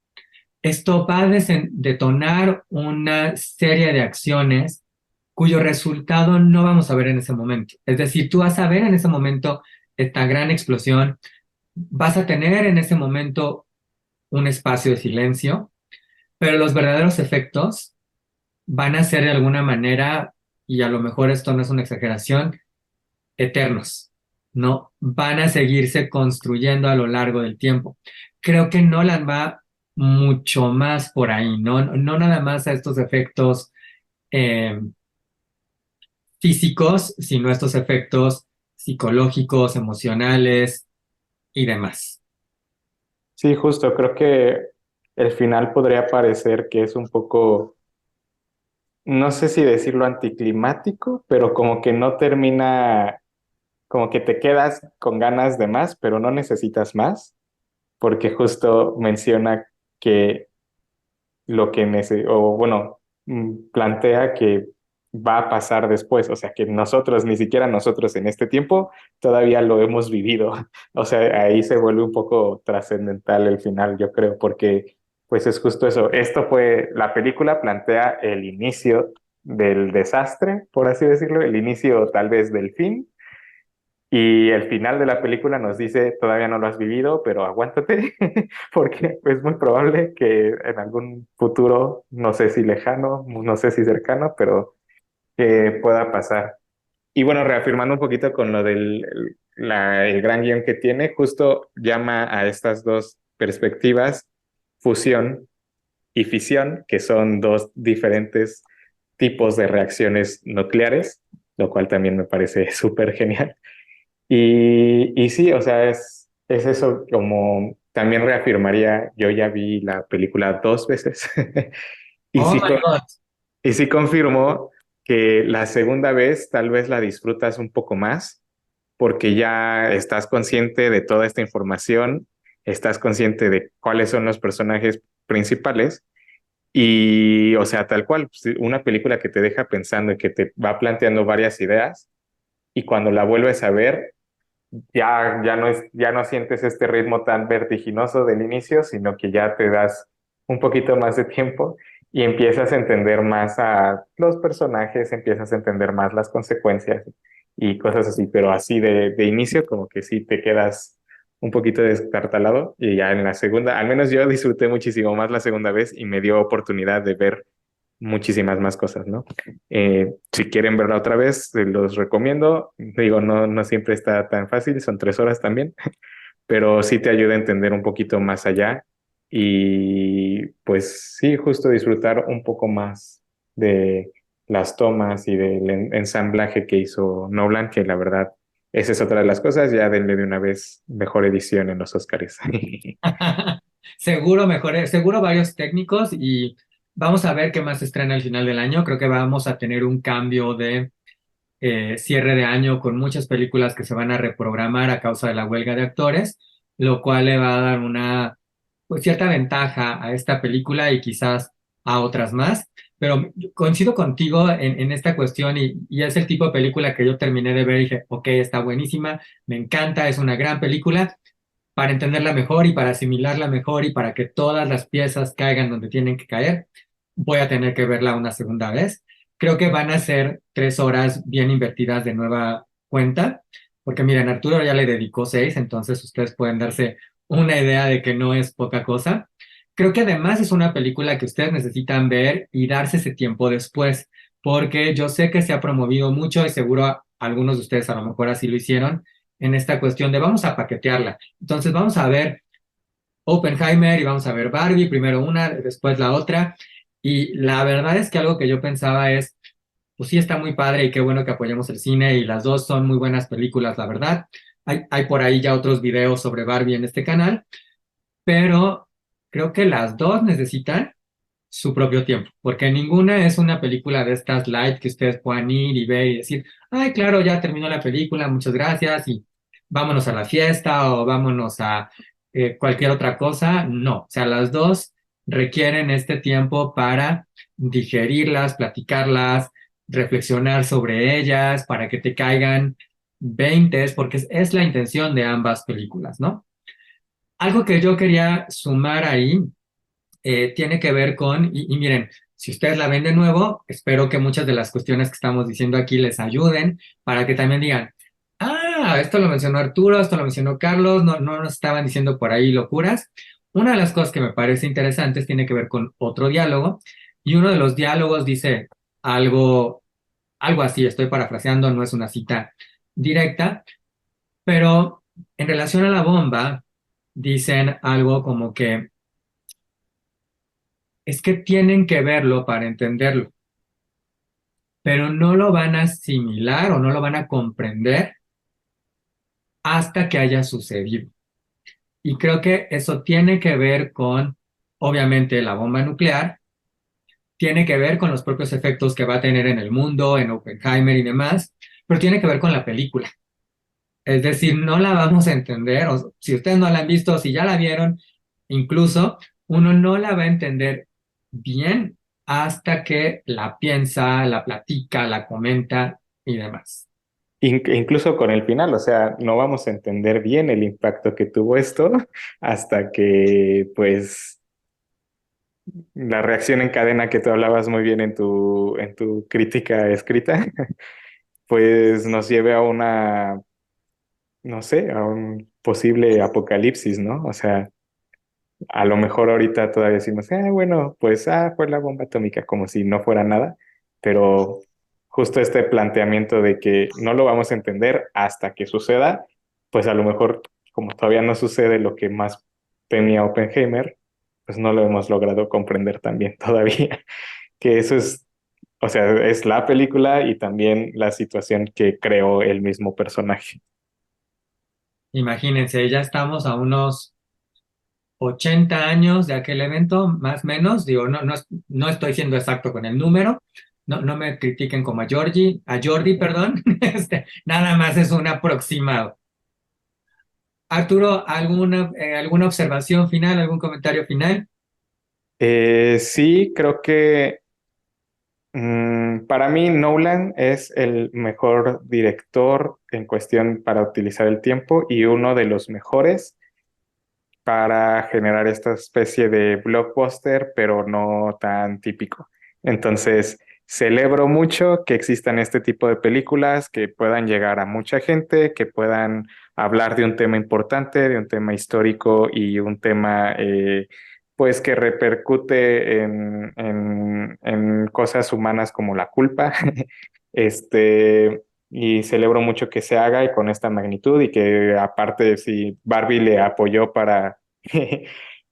esto va a detonar una serie de acciones cuyo resultado no vamos a ver en ese momento. Es decir, tú vas a ver en ese momento esta gran explosión, vas a tener en ese momento un espacio de silencio, pero los verdaderos efectos van a ser de alguna manera, y a lo mejor esto no es una exageración, eternos, ¿no? Van a seguirse construyendo a lo largo del tiempo. Creo que Nolan va mucho más por ahí, ¿no? No nada más a estos efectos eh, físicos, sino a estos efectos psicológicos, emocionales y demás. Sí, justo, creo que el final podría parecer que es un poco, no sé si decirlo anticlimático, pero como que no termina, como que te quedas con ganas de más, pero no necesitas más, porque justo menciona que o bueno, plantea que va a pasar después, o sea, que nosotros, ni siquiera nosotros en este tiempo, todavía lo hemos vivido. O sea, ahí se vuelve un poco trascendental el final, yo creo, porque pues es justo eso. La película plantea el inicio del desastre, por así decirlo, el inicio tal vez del fin, y el final de la película nos dice, todavía no lo has vivido, pero aguántate, porque es muy probable que en algún futuro, no sé si lejano, no sé si cercano, pero que pueda pasar. Y bueno, reafirmando un poquito con lo el gran guión que tiene, justo llama a estas dos perspectivas fusión y fisión, que son dos diferentes tipos de reacciones nucleares, lo cual también me parece súper genial. Y sí, o sea, es eso como también reafirmaría, yo ya vi la película dos veces y Oh sí, my God. y sí confirmó que la segunda vez tal vez la disfrutas un poco más porque ya estás consciente de toda esta información, estás consciente de cuáles son los personajes principales y, o sea, tal cual, pues, una película que te deja pensando y que te va planteando varias ideas y cuando la vuelves a ver ya no sientes este ritmo tan vertiginoso del inicio, sino que ya te das un poquito más de tiempo y empiezas a entender más a los personajes, empiezas a entender más las consecuencias y cosas así, pero así de inicio como que sí te quedas un poquito destartalado y ya en la segunda, al menos yo disfruté muchísimo más la segunda vez y me dio oportunidad de ver muchísimas más cosas, ¿no? Si quieren verla otra vez, se los recomiendo. Digo, no siempre está tan fácil, son 3 horas también, pero sí te ayuda a entender un poquito más allá y pues sí, justo disfrutar un poco más de las tomas y del ensamblaje que hizo Nolan, que la verdad, esa es otra de las cosas, ya denle de una vez mejor edición en los Oscars. Seguro mejor, seguro varios técnicos y vamos a ver qué más se estrena al final del año. Creo que vamos a tener un cambio de cierre de año con muchas películas que se van a reprogramar a causa de la huelga de actores, lo cual le va a dar una pues, cierta ventaja a esta película y quizás a otras más. Pero coincido contigo en esta cuestión y es el tipo de película que yo terminé de ver y dije, ok, está buenísima, me encanta, es una gran película para entenderla mejor y para asimilarla mejor y para que todas las piezas caigan donde tienen que caer, voy a tener que verla una segunda vez. Creo que van a ser 3 horas bien invertidas de nueva cuenta, porque miren, Arturo ya le dedicó 6, entonces ustedes pueden darse una idea de que no es poca cosa. Creo que además es una película que ustedes necesitan ver y darse ese tiempo después, porque yo sé que se ha promovido mucho y seguro algunos de ustedes a lo mejor así lo hicieron en esta cuestión de vamos a paquetearla. Entonces vamos a ver Oppenheimer y vamos a ver Barbie, primero una, después la otra. Y la verdad es que algo que yo pensaba es, pues sí está muy padre y qué bueno que apoyemos el cine y las dos son muy buenas películas, la verdad, Hay por ahí ya otros videos sobre Barbie en este canal, pero creo que las dos necesitan su propio tiempo, porque ninguna es una película de estas light que ustedes puedan ir y ver y decir, ay, claro, ya terminó la película, muchas gracias y vámonos a la fiesta o vámonos a cualquier otra cosa. No, o sea, las dos requieren este tiempo para digerirlas, platicarlas, reflexionar sobre ellas, para que te caigan veintes, porque es la intención de ambas películas, ¿no? Algo que yo quería sumar ahí tiene que ver con, y miren, si ustedes la ven de nuevo, espero que muchas de las cuestiones que estamos diciendo aquí les ayuden para que también digan, ah, esto lo mencionó Arturo, esto lo mencionó Carlos, no nos estaban diciendo por ahí locuras. Una de las cosas que me parece interesantes tiene que ver con otro diálogo, y uno de los diálogos dice algo, algo así, estoy parafraseando, no es una cita directa, pero en relación a la bomba, dicen algo como que es que tienen que verlo para entenderlo, pero no lo van a asimilar o no lo van a comprender hasta que haya sucedido. Y creo que eso tiene que ver con, obviamente, la bomba nuclear, tiene que ver con los propios efectos que va a tener en el mundo, en Oppenheimer y demás, pero tiene que ver con la película. Es decir, no la vamos a entender, o si ustedes no la han visto, si ya la vieron, incluso uno no la va a entender bien hasta que la piensa, la platica, la comenta y demás. Incluso con el final, o sea, no vamos a entender bien el impacto que tuvo esto hasta que, pues, la reacción en cadena que tú hablabas muy bien en tu crítica escrita, pues nos lleve a una, no sé, a un posible apocalipsis, ¿no? O sea, a lo mejor ahorita todavía decimos, bueno, pues, fue la bomba atómica, como si no fuera nada, pero justo este planteamiento de que no lo vamos a entender hasta que suceda, pues a lo mejor, como todavía no sucede lo que más temía Oppenheimer, pues no lo hemos logrado comprender también todavía, que eso es, o sea, es la película y también la situación que creó el mismo personaje. Imagínense, ya estamos a unos 80 años de aquel evento, más o menos, digo, no estoy siendo exacto con el número, no me critiquen como a Jordi, perdón, nada más es un aproximado. Arturo, ¿alguna observación final, algún comentario final? Sí, creo que para mí Nolan es el mejor director en cuestión para utilizar el tiempo y uno de los mejores para generar esta especie de blockbuster, pero no tan típico. Entonces, celebro mucho que existan este tipo de películas, que puedan llegar a mucha gente, que puedan hablar de un tema importante, de un tema histórico y un tema, pues, que repercute en cosas humanas como la culpa. Y celebro mucho que se haga y con esta magnitud y que aparte si Barbie le apoyó para,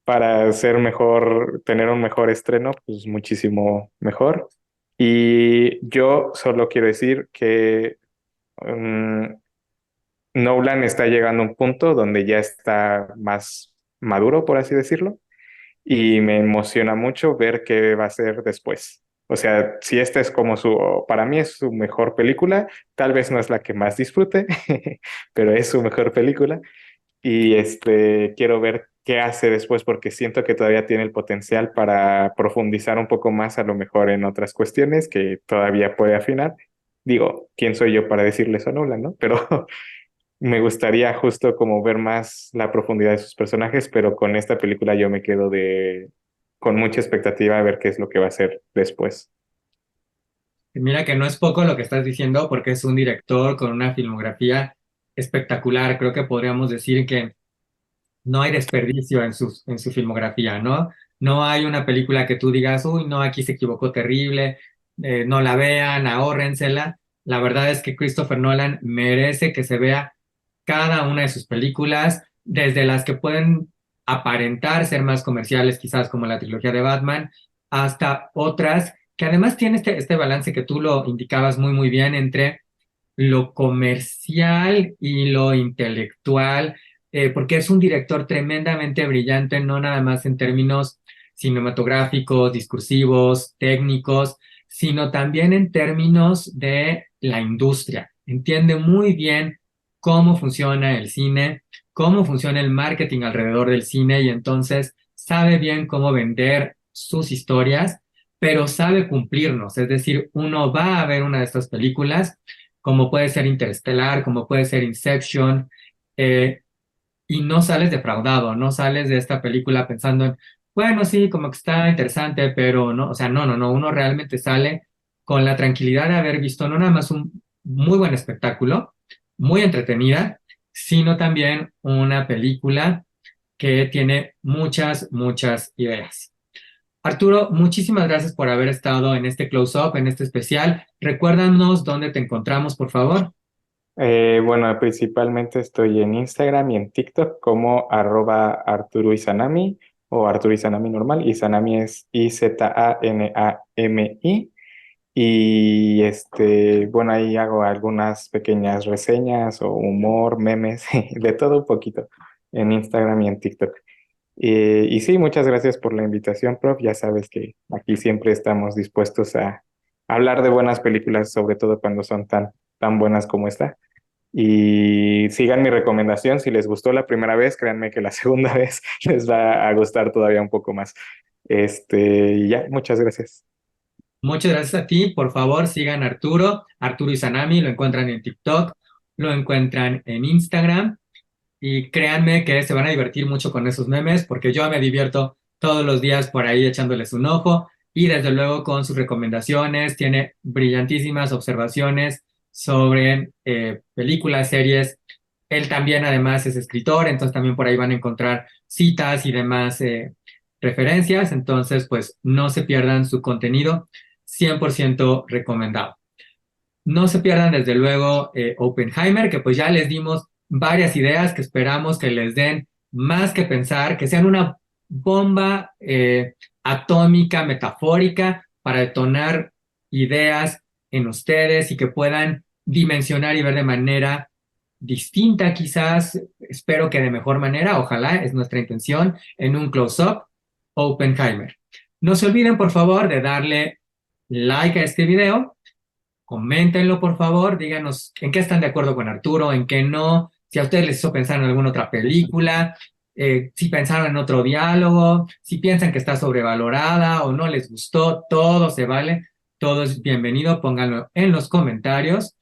para ser mejor, tener un mejor estreno, pues muchísimo mejor. Y yo solo quiero decir que um, Nolan está llegando a un punto donde ya está más maduro, por así decirlo, y me emociona mucho ver qué va a ser después. O sea, si esta es como para mí es su mejor película, tal vez no es la que más disfrute, pero es su mejor película y quiero ver qué hace después porque siento que todavía tiene el potencial para profundizar un poco más a lo mejor en otras cuestiones que todavía puede afinar. Digo, ¿quién soy yo para decirle eso a Nolan, no? Pero me gustaría justo como ver más la profundidad de sus personajes, pero con esta película yo me quedo con mucha expectativa a ver qué es lo que va a hacer después. Mira que no es poco lo que estás diciendo porque es un director con una filmografía espectacular. Creo que podríamos decir que no hay desperdicio en su filmografía, ¿no? No hay una película que tú digas, uy, no, aquí se equivocó terrible, no la vean, ahórrensela. La verdad es que Christopher Nolan merece que se vea cada una de sus películas, desde las que pueden aparentar ser más comerciales, quizás como la trilogía de Batman, hasta otras que además tiene este balance que tú lo indicabas muy, muy bien entre lo comercial y lo intelectual, porque es un director tremendamente brillante, no nada más en términos cinematográficos, discursivos, técnicos, sino también en términos de la industria. Entiende muy bien cómo funciona el cine, cómo funciona el marketing alrededor del cine y entonces sabe bien cómo vender sus historias, pero sabe cumplirnos. Es decir, uno va a ver una de estas películas, como puede ser Interestelar, como puede ser Inception, eh, y no sales defraudado, no sales de esta película pensando en, bueno, sí, como que está interesante, pero no, o sea, no, uno realmente sale con la tranquilidad de haber visto no nada más un muy buen espectáculo, muy entretenida, sino también una película que tiene muchas ideas. Arturo, muchísimas gracias por haber estado en este close-up, en este especial. Recuérdanos dónde te encontramos, por favor. Bueno, principalmente estoy en Instagram y en TikTok como @Arturo Izanami o Arturo Izanami normal. Izanami es Izanami. Y bueno, ahí hago algunas pequeñas reseñas o humor, memes, de todo un poquito en Instagram y en TikTok. Y sí, muchas gracias por la invitación, prof. Ya sabes que aquí siempre estamos dispuestos a hablar de buenas películas, sobre todo cuando son tan buenas como esta. Y sigan mi recomendación, si les gustó la primera vez, créanme que la segunda vez les va a gustar todavía un poco más. Y ya, muchas gracias. Muchas gracias a ti. Por favor, sigan a Arturo, Arturo Izanami, lo encuentran en TikTok, lo encuentran en Instagram y créanme que se van a divertir mucho con esos memes porque yo me divierto todos los días por ahí echándoles un ojo y desde luego con sus recomendaciones. Tiene brillantísimas observaciones sobre películas, series. Él también además es escritor, entonces también por ahí van a encontrar citas y demás referencias. Entonces, pues no se pierdan su contenido, 100% recomendado. No se pierdan desde luego Oppenheimer, que pues ya les dimos varias ideas que esperamos que les den más que pensar, que sean una bomba atómica, metafórica, para detonar ideas en ustedes y que puedan dimensionar y ver de manera distinta quizás, espero que de mejor manera, ojalá, es nuestra intención, en un close-up, Oppenheimer. No se olviden, por favor, de darle like a este video. Coméntenlo, por favor, díganos en qué están de acuerdo con Arturo, en qué no, si a ustedes les hizo pensar en alguna otra película, si pensaron en otro diálogo, si piensan que está sobrevalorada o no les gustó, todo se vale, todo es bienvenido, pónganlo en los comentarios.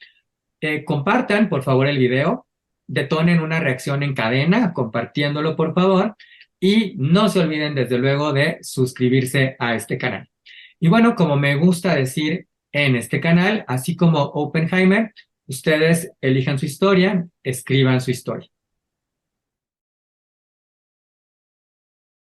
Compartan, por favor, el video, detonen una reacción en cadena, compartiéndolo, por favor, y no se olviden, desde luego, de suscribirse a este canal. Y bueno, como me gusta decir en este canal, así como Oppenheimer, ustedes elijan su historia, escriban su historia.